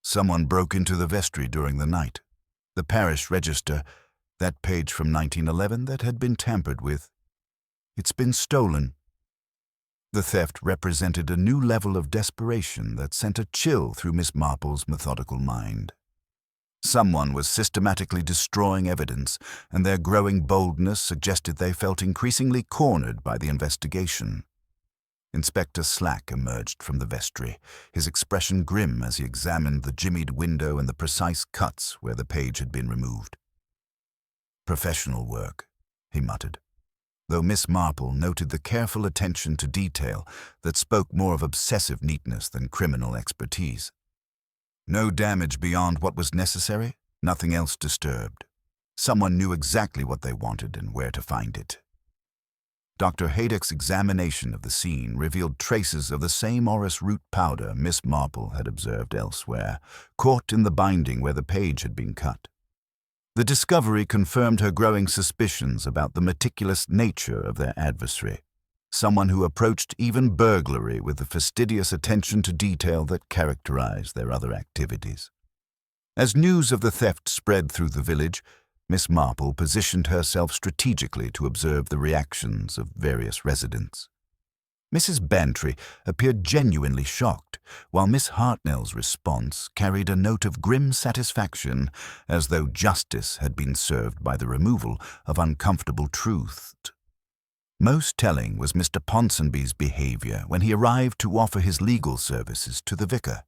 Someone broke into the vestry during the night. The parish register, that page from 1911 that had been tampered with. It's been stolen." The theft represented a new level of desperation that sent a chill through Miss Marple's methodical mind. Someone was systematically destroying evidence, and their growing boldness suggested they felt increasingly cornered by the investigation. Inspector Slack emerged from the vestry, his expression grim as he examined the jimmied window and the precise cuts where the page had been removed. "Professional work," he muttered, though Miss Marple noted the careful attention to detail that spoke more of obsessive neatness than criminal expertise. No damage beyond what was necessary, nothing else disturbed. Someone knew exactly what they wanted and where to find it. Dr. Haydock's examination of the scene revealed traces of the same orris root powder Miss Marple had observed elsewhere, caught in the binding where the page had been cut. The discovery confirmed her growing suspicions about the meticulous nature of their adversary, someone who approached even burglary with the fastidious attention to detail that characterized their other activities. As news of the theft spread through the village, Miss Marple positioned herself strategically to observe the reactions of various residents. Mrs. Bantry appeared genuinely shocked, while Miss Hartnell's response carried a note of grim satisfaction, as though justice had been served by the removal of uncomfortable truth. Most telling was Mr. Ponsonby's behavior when he arrived to offer his legal services to the vicar.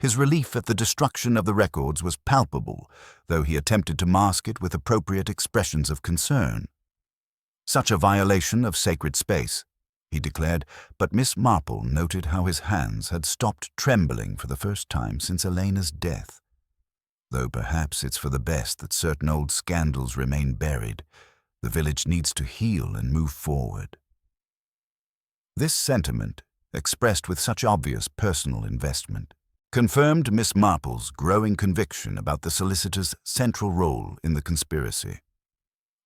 His relief at the destruction of the records was palpable, though he attempted to mask it with appropriate expressions of concern. Such a violation of sacred space, he declared, but Miss Marple noted how his hands had stopped trembling for the first time since Elena's death. Though perhaps it's for the best that certain old scandals remain buried, the village needs to heal and move forward. This sentiment, expressed with such obvious personal investment, confirmed Miss Marple's growing conviction about the solicitor's central role in the conspiracy.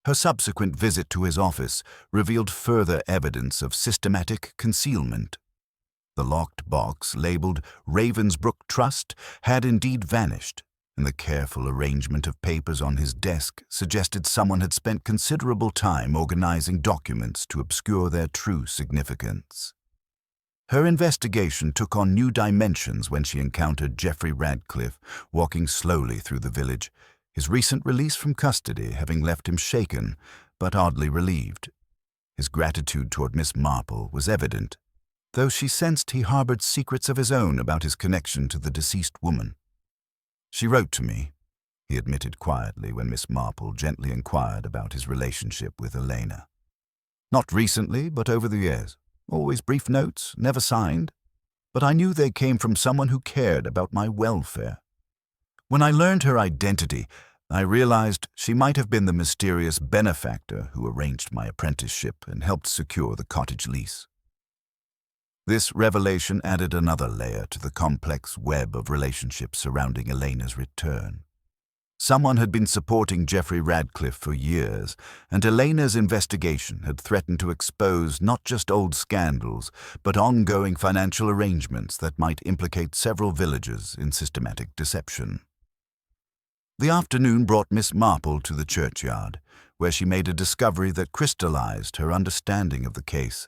Her subsequent visit to his office revealed further evidence of systematic concealment. The locked box labeled Ravensbrook Trust had indeed vanished, and the careful arrangement of papers on his desk suggested someone had spent considerable time organizing documents to obscure their true significance. Her investigation took on new dimensions when she encountered Geoffrey Radcliffe walking slowly through the village, his recent release from custody having left him shaken but oddly relieved. His gratitude toward Miss Marple was evident, though she sensed he harbored secrets of his own about his connection to the deceased woman. "She wrote to me," he admitted quietly when Miss Marple gently inquired about his relationship with Elena. "Not recently, but over the years. Always brief notes, never signed. But I knew they came from someone who cared about my welfare. When I learned her identity, I realized she might have been the mysterious benefactor who arranged my apprenticeship and helped secure the cottage lease." This revelation added another layer to the complex web of relationships surrounding Elena's return. Someone had been supporting Geoffrey Radcliffe for years, and Elena's investigation had threatened to expose not just old scandals, but ongoing financial arrangements that might implicate several villagers in systematic deception. The afternoon brought Miss Marple to the churchyard, where she made a discovery that crystallized her understanding of the case.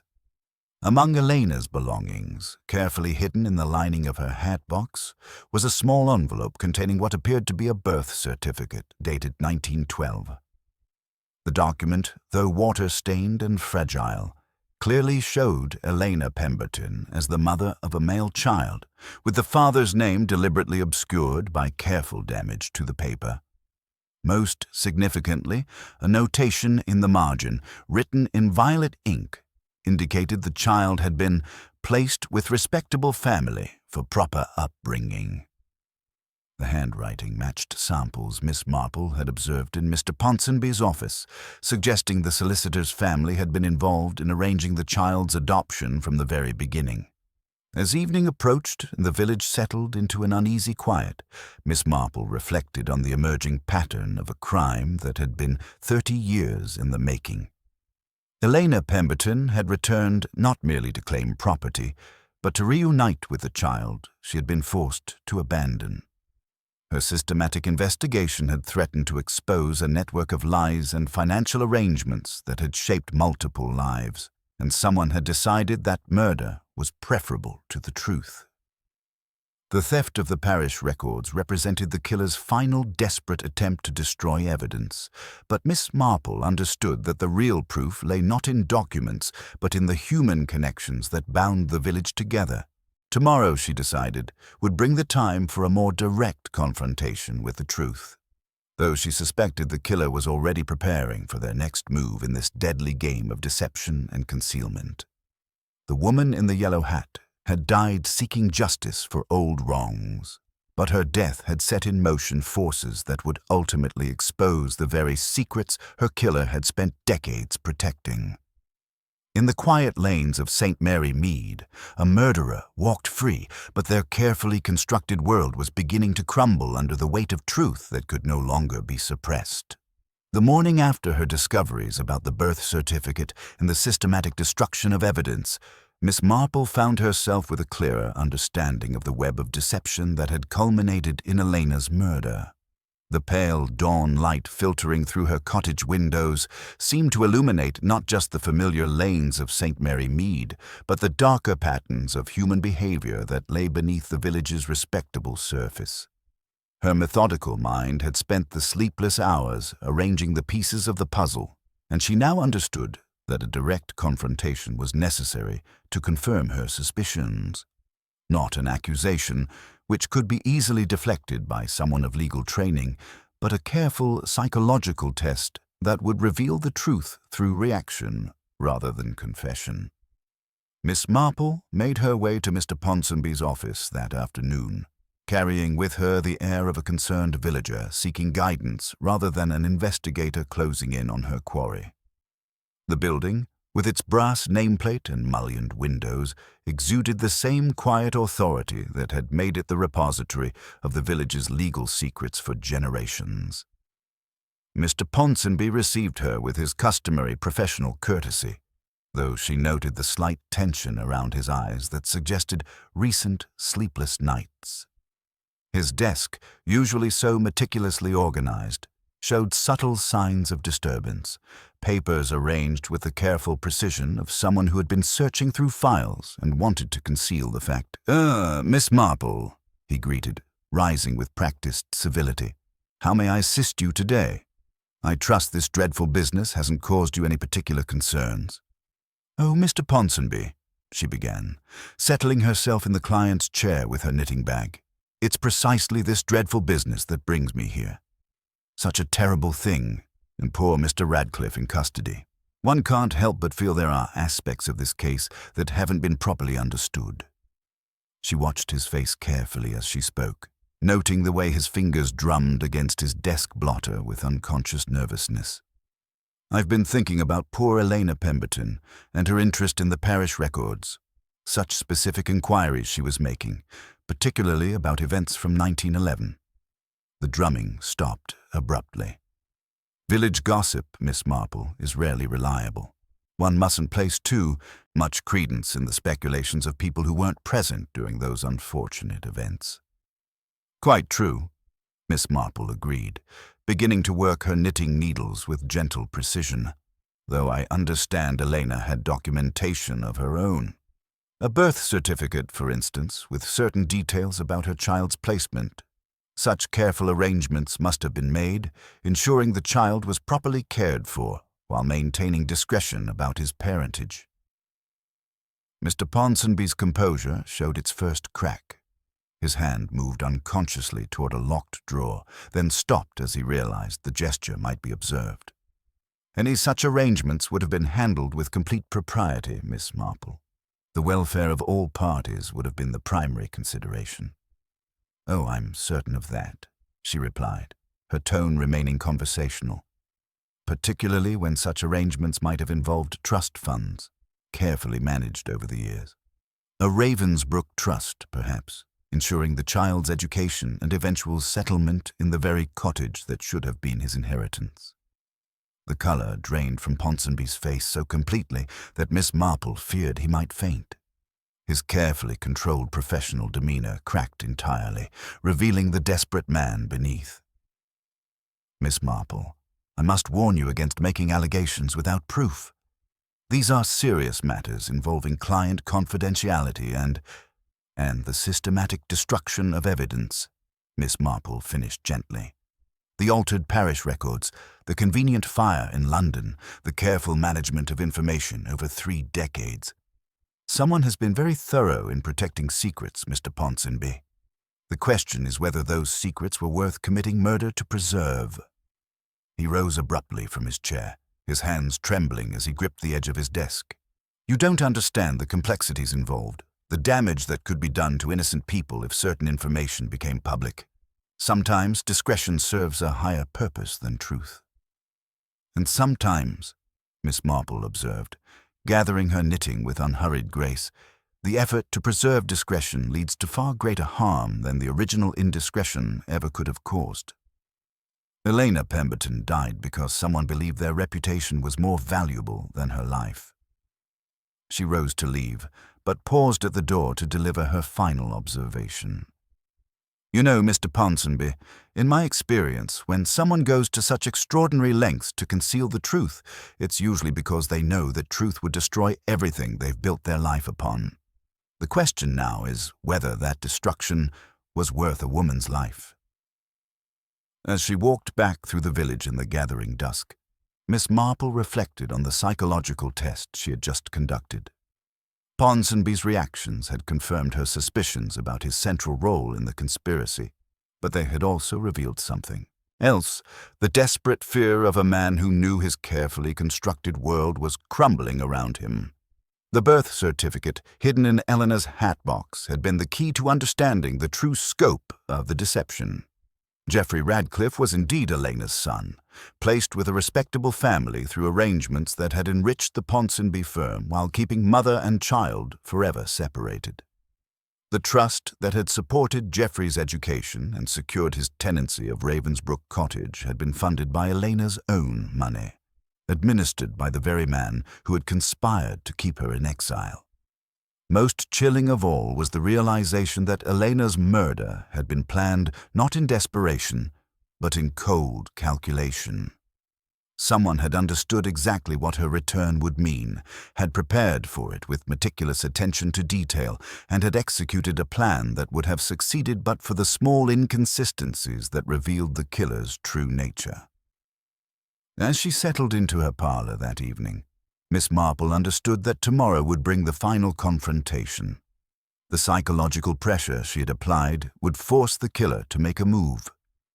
Among Elena's belongings, carefully hidden in the lining of her hat box, was a small envelope containing what appeared to be a birth certificate dated 1912. The document, though water-stained and fragile, clearly showed Elena Pemberton as the mother of a male child, with the father's name deliberately obscured by careful damage to the paper. Most significantly, a notation in the margin, written in violet ink, indicated the child had been placed with respectable family for proper upbringing. The handwriting matched samples Miss Marple had observed in Mr. Ponsonby's office, suggesting the solicitor's family had been involved in arranging the child's adoption from the very beginning. As evening approached and the village settled into an uneasy quiet, Miss Marple reflected on the emerging pattern of a crime that had been 30 years in the making. Elena Pemberton had returned not merely to claim property, but to reunite with the child she had been forced to abandon. Her systematic investigation had threatened to expose a network of lies and financial arrangements that had shaped multiple lives, and someone had decided that murder was preferable to the truth. The theft of the parish records represented the killer's final desperate attempt to destroy evidence, but Miss Marple understood that the real proof lay not in documents, but in the human connections that bound the village together. Tomorrow, she decided, would bring the time for a more direct confrontation with the truth, though she suspected the killer was already preparing for their next move in this deadly game of deception and concealment. The woman in the yellow hat had died seeking justice for old wrongs, but her death had set in motion forces that would ultimately expose the very secrets her killer had spent decades protecting. In the quiet lanes of St. Mary Mead, a murderer walked free, but their carefully constructed world was beginning to crumble under the weight of truth that could no longer be suppressed. The morning after her discoveries about the birth certificate and the systematic destruction of evidence, Miss Marple found herself with a clearer understanding of the web of deception that had culminated in Elena's murder. The pale dawn light filtering through her cottage windows seemed to illuminate not just the familiar lanes of St. Mary Mead, but the darker patterns of human behavior that lay beneath the village's respectable surface. Her methodical mind had spent the sleepless hours arranging the pieces of the puzzle, and she now understood that a direct confrontation was necessary to confirm her suspicions, not an accusation which could be easily deflected by someone of legal training, but a careful psychological test that would reveal the truth through reaction rather than confession. Miss Marple made her way to Mr. Ponsonby's office that afternoon, carrying with her the air of a concerned villager seeking guidance rather than an investigator closing in on her quarry. The building, with its brass nameplate and mullioned windows, exuded the same quiet authority that had made it the repository of the village's legal secrets for generations. Mr. Ponsonby received her with his customary professional courtesy, though she noted the slight tension around his eyes that suggested recent sleepless nights. His desk, usually so meticulously organized, showed subtle signs of disturbance, papers arranged with the careful precision of someone who had been searching through files and wanted to conceal the fact. Miss Marple," he greeted, rising with practiced civility. "How may I assist you today? I trust this dreadful business hasn't caused you any particular concerns." "Oh, Mr. Ponsonby," she began, settling herself in the client's chair with her knitting bag. "It's precisely this dreadful business that brings me here. Such a terrible thing, and poor Mr. Radcliffe in custody. One can't help but feel there are aspects of this case that haven't been properly understood." She watched his face carefully as she spoke, noting the way his fingers drummed against his desk blotter with unconscious nervousness. "I've been thinking about poor Elena Pemberton and her interest in the parish records. Such specific inquiries she was making, particularly about events from 1911. The drumming stopped abruptly. "Village gossip, Miss Marple, is rarely reliable. One mustn't place too much credence in the speculations of people who weren't present during those unfortunate events." "Quite true," Miss Marple agreed, beginning to work her knitting needles with gentle precision, "though I understand Elena had documentation of her own. A birth certificate, for instance, with certain details about her child's placement. Such careful arrangements must have been made, ensuring the child was properly cared for while maintaining discretion about his parentage." Mr. Ponsonby's composure showed its first crack. His hand moved unconsciously toward a locked drawer, then stopped as he realized the gesture might be observed. "Any such arrangements would have been handled with complete propriety, Miss Marple. The welfare of all parties would have been the primary consideration." "Oh, I'm certain of that," she replied, her tone remaining conversational. "Particularly when such arrangements might have involved trust funds, carefully managed over the years. A Ravensbrook trust, perhaps, ensuring the child's education and eventual settlement in the very cottage that should have been his inheritance." The color drained from Ponsonby's face so completely that Miss Marple feared he might faint. His carefully controlled professional demeanor cracked entirely, revealing the desperate man beneath. "Miss Marple, I must warn you against making allegations without proof. These are serious matters involving client confidentiality and the systematic destruction of evidence," Miss Marple finished gently. "The altered parish records, the convenient fire in London, the careful management of information over 3 decades. Someone has been very thorough in protecting secrets, Mr. Ponsonby. The question is whether those secrets were worth committing murder to preserve." He rose abruptly from his chair, his hands trembling as he gripped the edge of his desk. "You don't understand the complexities involved, the damage that could be done to innocent people if certain information became public. Sometimes discretion serves a higher purpose than truth." "And sometimes," Miss Marple observed, gathering her knitting with unhurried grace, "the effort to preserve discretion leads to far greater harm than the original indiscretion ever could have caused. Elena Pemberton died because someone believed their reputation was more valuable than her life." She rose to leave, but paused at the door to deliver her final observation. "You know, Mr. Ponsonby, in my experience, when someone goes to such extraordinary lengths to conceal the truth, it's usually because they know that truth would destroy everything they've built their life upon. The question now is whether that destruction was worth a woman's life." As she walked back through the village in the gathering dusk, Miss Marple reflected on the psychological test she had just conducted. Ponsonby's reactions had confirmed her suspicions about his central role in the conspiracy, but they had also revealed something else, the desperate fear of a man who knew his carefully constructed world was crumbling around him. The birth certificate, hidden in Eleanor's hat box, had been the key to understanding the true scope of the deception. Geoffrey Radcliffe was indeed Elena's son, placed with a respectable family through arrangements that had enriched the Ponsonby firm while keeping mother and child forever separated. The trust that had supported Geoffrey's education and secured his tenancy of Ravensbrook Cottage had been funded by Elena's own money, administered by the very man who had conspired to keep her in exile. Most chilling of all was the realization that Elena's murder had been planned not in desperation, but in cold calculation. Someone had understood exactly what her return would mean, had prepared for it with meticulous attention to detail, and had executed a plan that would have succeeded but for the small inconsistencies that revealed the killer's true nature. As she settled into her parlor that evening, Miss Marple understood that tomorrow would bring the final confrontation. The psychological pressure she had applied would force the killer to make a move,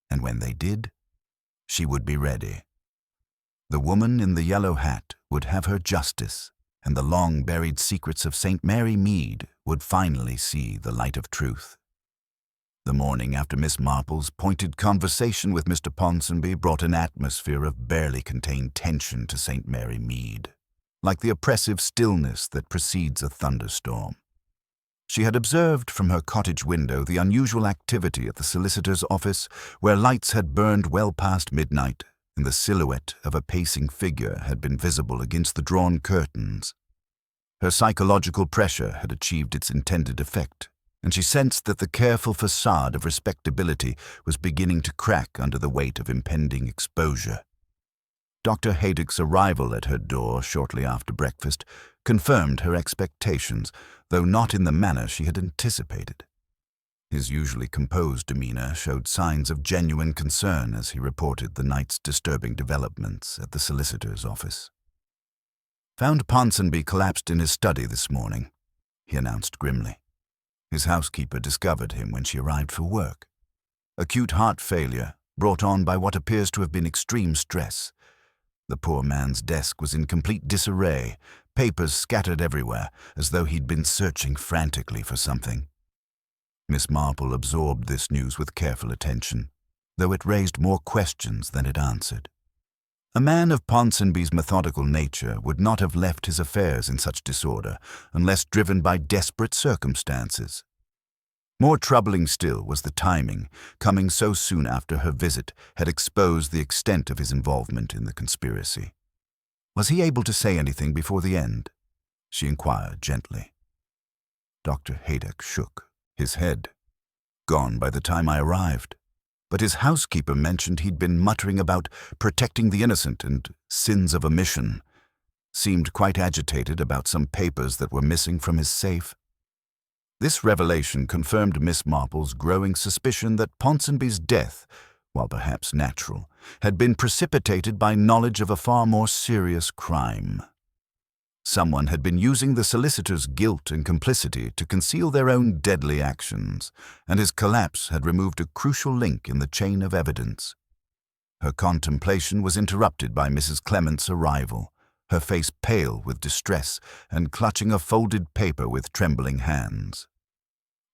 and when they did, she would be ready. The woman in the yellow hat would have her justice, and the long-buried secrets of St. Mary Mead would finally see the light of truth. The morning after Miss Marple's pointed conversation with Mr. Ponsonby brought an atmosphere of barely contained tension to St. Mary Mead, like the oppressive stillness that precedes a thunderstorm. She had observed from her cottage window the unusual activity at the solicitor's office, where lights had burned well past midnight, and the silhouette of a pacing figure had been visible against the drawn curtains. Her psychological pressure had achieved its intended effect, and she sensed that the careful facade of respectability was beginning to crack under the weight of impending exposure. Dr. Haydock's arrival at her door shortly after breakfast confirmed her expectations, though not in the manner she had anticipated. His usually composed demeanor showed signs of genuine concern as he reported the night's disturbing developments at the solicitor's office. "Found Ponsonby collapsed in his study this morning," he announced grimly. His housekeeper discovered him when she arrived for work. Acute heart failure, brought on by what appears to have been extreme stress. The poor man's desk was in complete disarray, papers scattered everywhere, as though he'd been searching frantically for something. Miss Marple absorbed this news with careful attention, though it raised more questions than it answered. A man of Ponsonby's methodical nature would not have left his affairs in such disorder unless driven by desperate circumstances. More troubling still was the timing, coming so soon after her visit had exposed the extent of his involvement in the conspiracy. "Was he able to say anything before the end?" she inquired gently. Dr. Haydock shook his head. "Gone by the time I arrived. But his housekeeper mentioned he'd been muttering about protecting the innocent and sins of omission. Seemed quite agitated about some papers that were missing from his safe." This revelation confirmed Miss Marple's growing suspicion that Ponsonby's death, while perhaps natural, had been precipitated by knowledge of a far more serious crime. Someone had been using the solicitor's guilt and complicity to conceal their own deadly actions, and his collapse had removed a crucial link in the chain of evidence. Her contemplation was interrupted by Mrs. Clement's arrival, her face pale with distress and clutching a folded paper with trembling hands.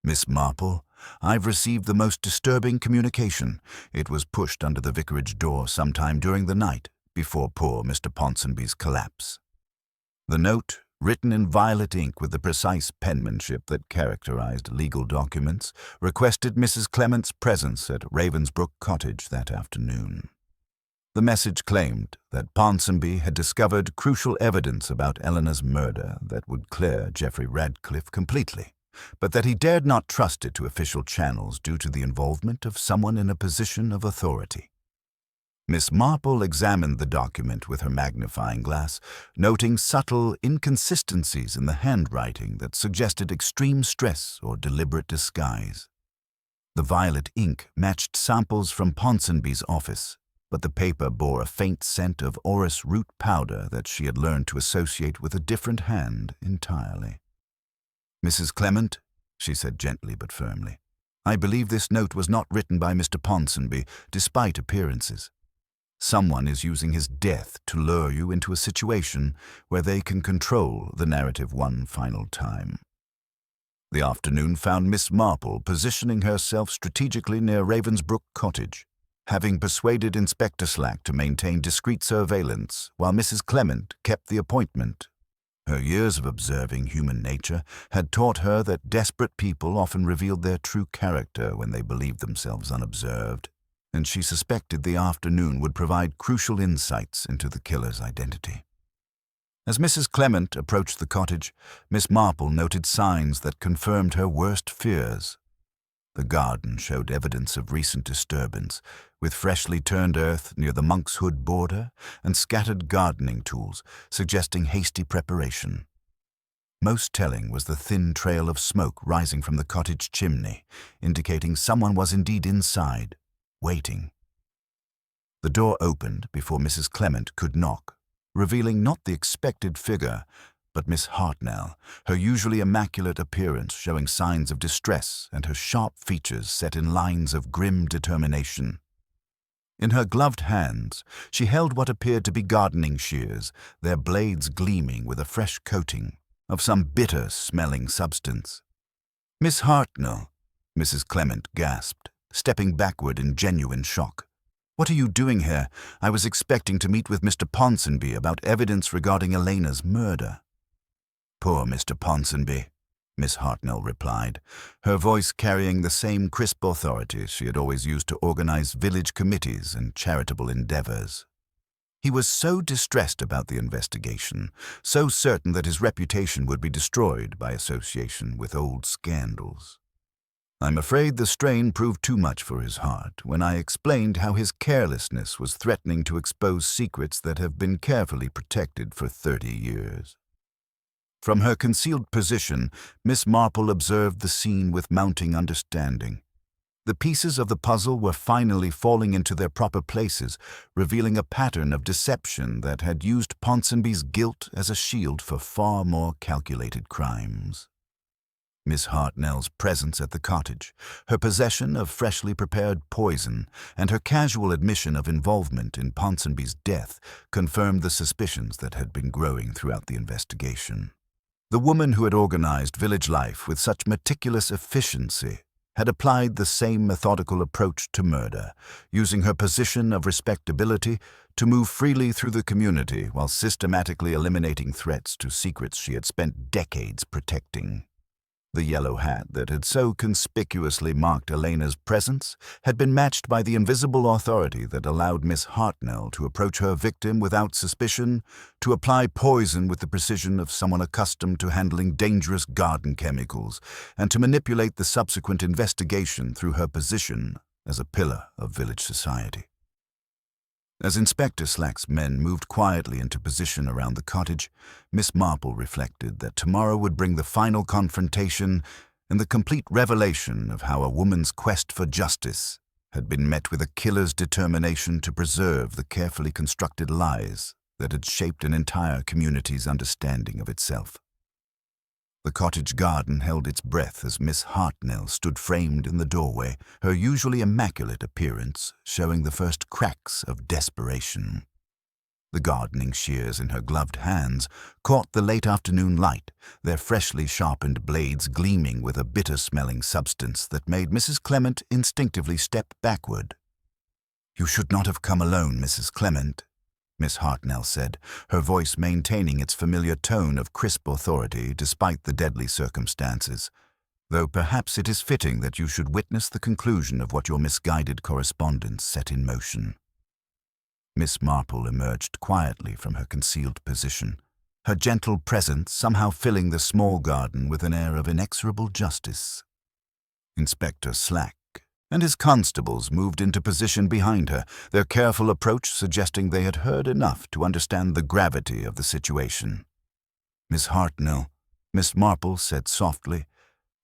"Miss Marple, I've received the most disturbing communication. It was pushed under the vicarage door sometime during the night, before poor Mr. Ponsonby's collapse." The note, written in violet ink with the precise penmanship that characterized legal documents, requested Mrs. Clement's presence at Ravensbrook Cottage that afternoon. The message claimed that Ponsonby had discovered crucial evidence about Eleanor's murder that would clear Geoffrey Radcliffe completely, but that he dared not trust it to official channels due to the involvement of someone in a position of authority. Miss Marple examined the document with her magnifying glass, noting subtle inconsistencies in the handwriting that suggested extreme stress or deliberate disguise. The violet ink matched samples from Ponsonby's office, but the paper bore a faint scent of orris root powder that she had learned to associate with a different hand entirely. "Mrs. Clement," she said gently but firmly, "I believe this note was not written by Mr. Ponsonby, despite appearances. Someone is using his death to lure you into a situation where they can control the narrative one final time." The afternoon found Miss Marple positioning herself strategically near Ravensbrook Cottage, having persuaded Inspector Slack to maintain discreet surveillance while Mrs. Clement kept the appointment. Her years of observing human nature had taught her that desperate people often revealed their true character when they believed themselves unobserved, and she suspected the afternoon would provide crucial insights into the killer's identity. As Mrs. Clement approached the cottage, Miss Marple noted signs that confirmed her worst fears. The garden showed evidence of recent disturbance, with freshly turned earth near the Monk's Hood border and scattered gardening tools, suggesting hasty preparation. Most telling was the thin trail of smoke rising from the cottage chimney, indicating someone was indeed inside, waiting. The door opened before Mrs. Clement could knock, revealing not the expected figure, but Miss Hartnell, her usually immaculate appearance showing signs of distress and her sharp features set in lines of grim determination. In her gloved hands, she held what appeared to be gardening shears, their blades gleaming with a fresh coating of some bitter-smelling substance. "Miss Hartnell," Mrs. Clement gasped, stepping backward in genuine shock. "What are you doing here? I was expecting to meet with Mr. Ponsonby about evidence regarding Elena's murder." "Poor Mr. Ponsonby," Miss Hartnell replied, her voice carrying the same crisp authority she had always used to organize village committees and charitable endeavors. "He was so distressed about the investigation, so certain that his reputation would be destroyed by association with old scandals. I'm afraid the strain proved too much for his heart when I explained how his carelessness was threatening to expose secrets that have been carefully protected for 30 years. From her concealed position, Miss Marple observed the scene with mounting understanding. The pieces of the puzzle were finally falling into their proper places, revealing a pattern of deception that had used Ponsonby's guilt as a shield for far more calculated crimes. Miss Hartnell's presence at the cottage, her possession of freshly prepared poison, and her casual admission of involvement in Ponsonby's death confirmed the suspicions that had been growing throughout the investigation. The woman who had organized village life with such meticulous efficiency had applied the same methodical approach to murder, using her position of respectability to move freely through the community while systematically eliminating threats to secrets she had spent decades protecting. The yellow hat that had so conspicuously marked Elena's presence had been matched by the invisible authority that allowed Miss Hartnell to approach her victim without suspicion, to apply poison with the precision of someone accustomed to handling dangerous garden chemicals, and to manipulate the subsequent investigation through her position as a pillar of village society. As Inspector Slack's men moved quietly into position around the cottage, Miss Marple reflected that tomorrow would bring the final confrontation and the complete revelation of how a woman's quest for justice had been met with a killer's determination to preserve the carefully constructed lies that had shaped an entire community's understanding of itself. The cottage garden held its breath as Miss Hartnell stood framed in the doorway, her usually immaculate appearance showing the first cracks of desperation. The gardening shears in her gloved hands caught the late afternoon light, their freshly sharpened blades gleaming with a bitter-smelling substance that made Mrs. Clement instinctively step backward. "You should not have come alone, Mrs. Clement," Miss Hartnell said, her voice maintaining its familiar tone of crisp authority despite the deadly circumstances, "though perhaps it is fitting that you should witness the conclusion of what your misguided correspondence set in motion." Miss Marple emerged quietly from her concealed position, her gentle presence somehow filling the small garden with an air of inexorable justice. Inspector Slack and his constables moved into position behind her, their careful approach suggesting they had heard enough to understand the gravity of the situation. "Miss Hartnell," Miss Marple said softly,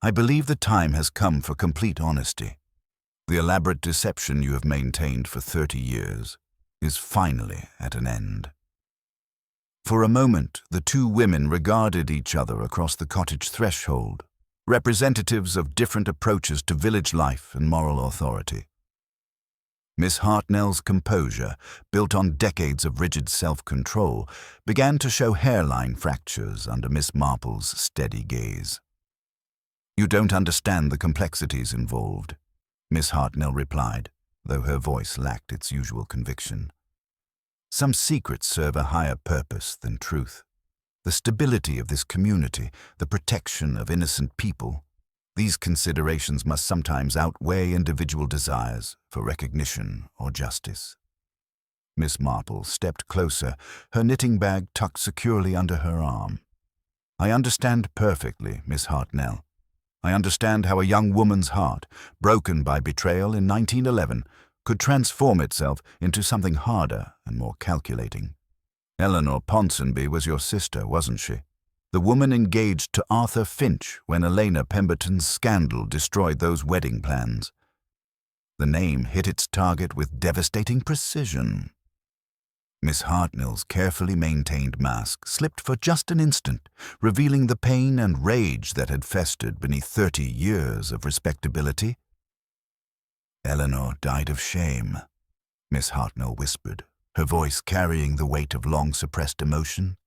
"I believe the time has come for complete honesty. The elaborate deception you have maintained for 30 years, is finally at an end. For a moment, the two women regarded each other across the cottage threshold, representatives of different approaches to village life and moral authority. Miss Hartnell's composure, built on decades of rigid self-control, began to show hairline fractures under Miss Marple's steady gaze. "You don't understand the complexities involved," Miss Hartnell replied, though her voice lacked its usual conviction. "Some secrets serve a higher purpose than truth. The stability of this community, the protection of innocent people, these considerations must sometimes outweigh individual desires for recognition or justice." Miss Marple stepped closer, her knitting bag tucked securely under her arm. "I understand perfectly, Miss Hartnell. I understand how a young woman's heart, broken by betrayal in 1911, could transform itself into something harder and more calculating. Eleanor Ponsonby was your sister, wasn't she? The woman engaged to Arthur Finch when Elena Pemberton's scandal destroyed those wedding plans. The name hit its target with devastating precision." Miss Hartnell's carefully maintained mask slipped for just an instant, revealing the pain and rage that had festered beneath 30 years of respectability. "Eleanor died of shame," Miss Hartnell whispered, her voice carrying the weight of long-suppressed emotion.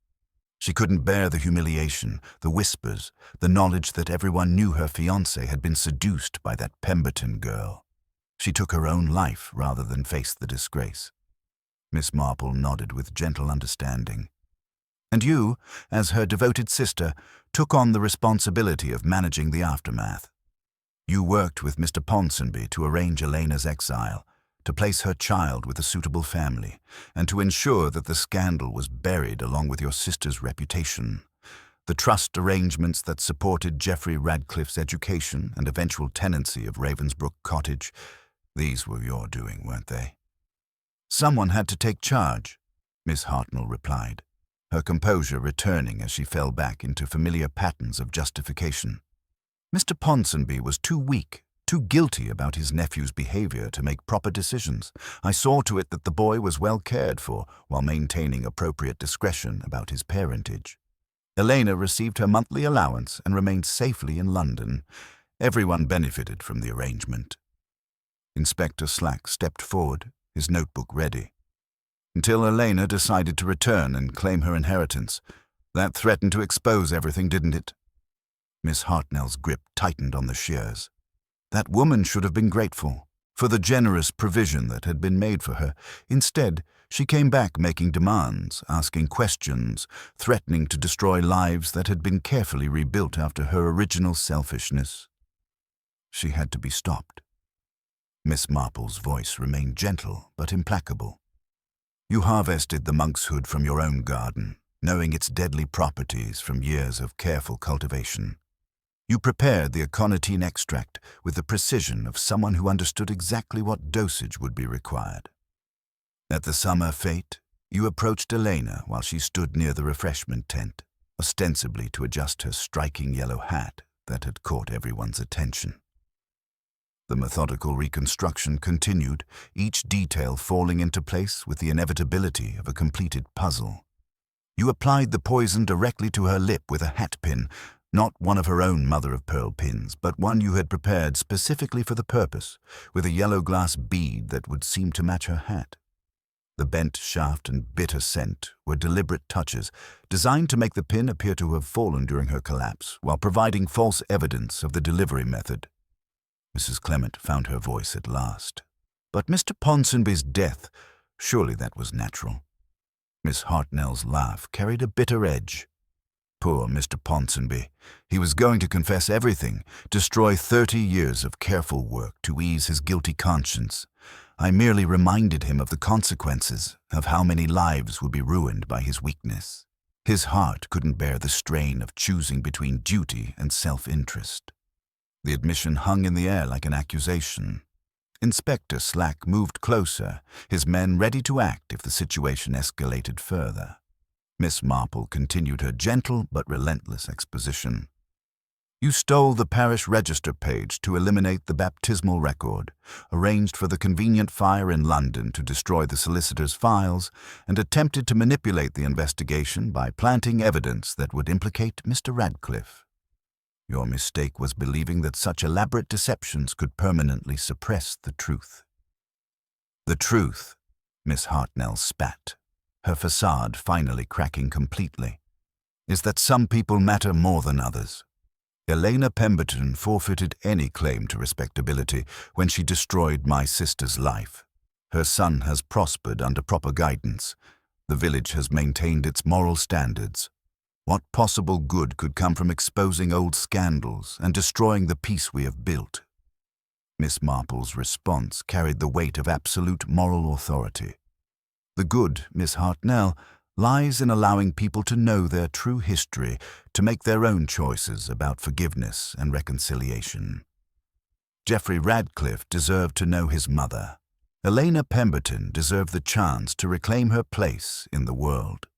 "She couldn't bear the humiliation, the whispers, the knowledge that everyone knew her fiancé had been seduced by that Pemberton girl. She took her own life rather than face the disgrace." Miss Marple nodded with gentle understanding. "And you, as her devoted sister, took on the responsibility of managing the aftermath. You worked with Mr. Ponsonby to arrange Elena's exile, to place her child with a suitable family, and to ensure that the scandal was buried along with your sister's reputation. The trust arrangements that supported Geoffrey Radcliffe's education and eventual tenancy of Ravensbrook Cottage, these were your doing, weren't they?" "Someone had to take charge," Miss Hartnell replied, her composure returning as she fell back into familiar patterns of justification. "Mr. Ponsonby was too weak, too guilty about his nephew's behavior to make proper decisions. I saw to it that the boy was well cared for while maintaining appropriate discretion about his parentage. Elena received her monthly allowance and remained safely in London. Everyone benefited from the arrangement." Inspector Slack stepped forward, his notebook ready. "Until Elena decided to return and claim her inheritance. That threatened to expose everything, didn't it?" Miss Hartnell's grip tightened on the shears. "That woman should have been grateful for the generous provision that had been made for her. Instead, she came back making demands, asking questions, threatening to destroy lives that had been carefully rebuilt after her original selfishness. She had to be stopped." Miss Marple's voice remained gentle but implacable. "You harvested the monkshood from your own garden, knowing its deadly properties from years of careful cultivation. You prepared the aconitine extract with the precision of someone who understood exactly what dosage would be required. At the summer fete, you approached Elena while she stood near the refreshment tent, ostensibly to adjust her striking yellow hat that had caught everyone's attention. The methodical reconstruction continued, each detail falling into place with the inevitability of a completed puzzle. You applied the poison directly to her lip with a hat pin, not one of her own mother-of-pearl pins, but one you had prepared specifically for the purpose, with a yellow glass bead that would seem to match her hat. The bent shaft and bitter scent were deliberate touches, designed to make the pin appear to have fallen during her collapse, while providing false evidence of the delivery method. Mrs. Clement found her voice at last. "But Mr. Ponsonby's death, surely that was natural." Miss Hartnell's laugh carried a bitter edge. Poor Mr. Ponsonby. He was going to confess everything, destroy 30 years of careful work to ease his guilty conscience. I merely reminded him of the consequences, of how many lives would be ruined by his weakness. His heart couldn't bear the strain of choosing between duty and self-interest. The admission hung in the air like an accusation. Inspector Slack moved closer, his men ready to act if the situation escalated further. Miss Marple continued her gentle but relentless exposition. You stole the parish register page to eliminate the baptismal record, arranged for the convenient fire in London to destroy the solicitor's files, and attempted to manipulate the investigation by planting evidence that would implicate Mr. Radcliffe. Your mistake was believing that such elaborate deceptions could permanently suppress the truth. The truth, Miss Hartnell spat, her facade finally cracking completely, is that some people matter more than others. Elena Pemberton forfeited any claim to respectability when she destroyed my sister's life. Her son has prospered under proper guidance. The village has maintained its moral standards. What possible good could come from exposing old scandals and destroying the peace we have built? Miss Marple's response carried the weight of absolute moral authority. The good, Miss Hartnell, lies in allowing people to know their true history, to make their own choices about forgiveness and reconciliation. Geoffrey Radcliffe deserved to know his mother. Elena Pemberton deserved the chance to reclaim her place in the world.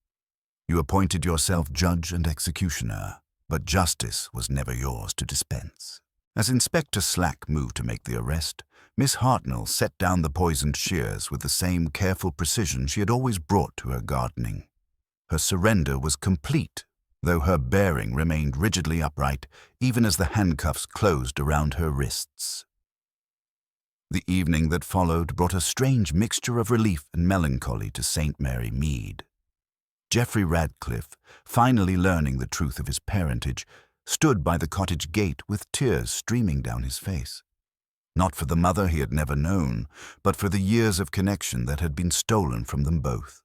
You appointed yourself judge and executioner, but justice was never yours to dispense. As Inspector Slack moved to make the arrest, Miss Hartnell set down the poisoned shears with the same careful precision she had always brought to her gardening. Her surrender was complete, though her bearing remained rigidly upright, even as the handcuffs closed around her wrists. The evening that followed brought a strange mixture of relief and melancholy to St. Mary Mead. Geoffrey Radcliffe, finally learning the truth of his parentage, stood by the cottage gate with tears streaming down his face. Not for the mother he had never known, but for the years of connection that had been stolen from them both.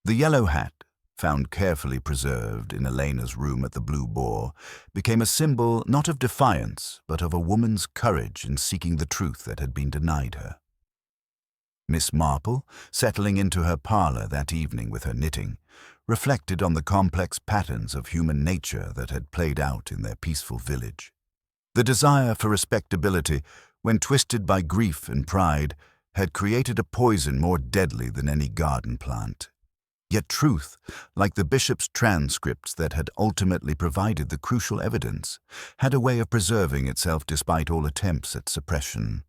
The yellow hat, found carefully preserved in Elena's room at the Blue Boar, became a symbol not of defiance, but of a woman's courage in seeking the truth that had been denied her. Miss Marple, settling into her parlor that evening with her knitting, reflected on the complex patterns of human nature that had played out in their peaceful village. The desire for respectability, when twisted by grief and pride, had created a poison more deadly than any garden plant. Yet truth, like the bishop's transcripts that had ultimately provided the crucial evidence, had a way of preserving itself despite all attempts at suppression.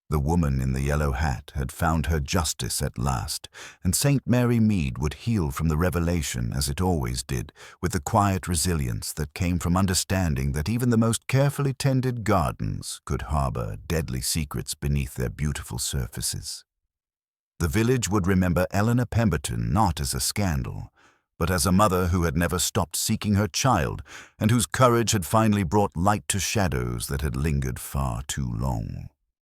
The woman in the yellow hat had found her justice at last, and St. Mary Mead would heal from the revelation as it always did, with the quiet resilience that came from understanding that even the most carefully tended gardens could harbor deadly secrets beneath their beautiful surfaces. The village would remember Eleanor Pemberton not as a scandal, but as a mother who had never stopped seeking her child and whose courage had finally brought light to shadows that had lingered far too long.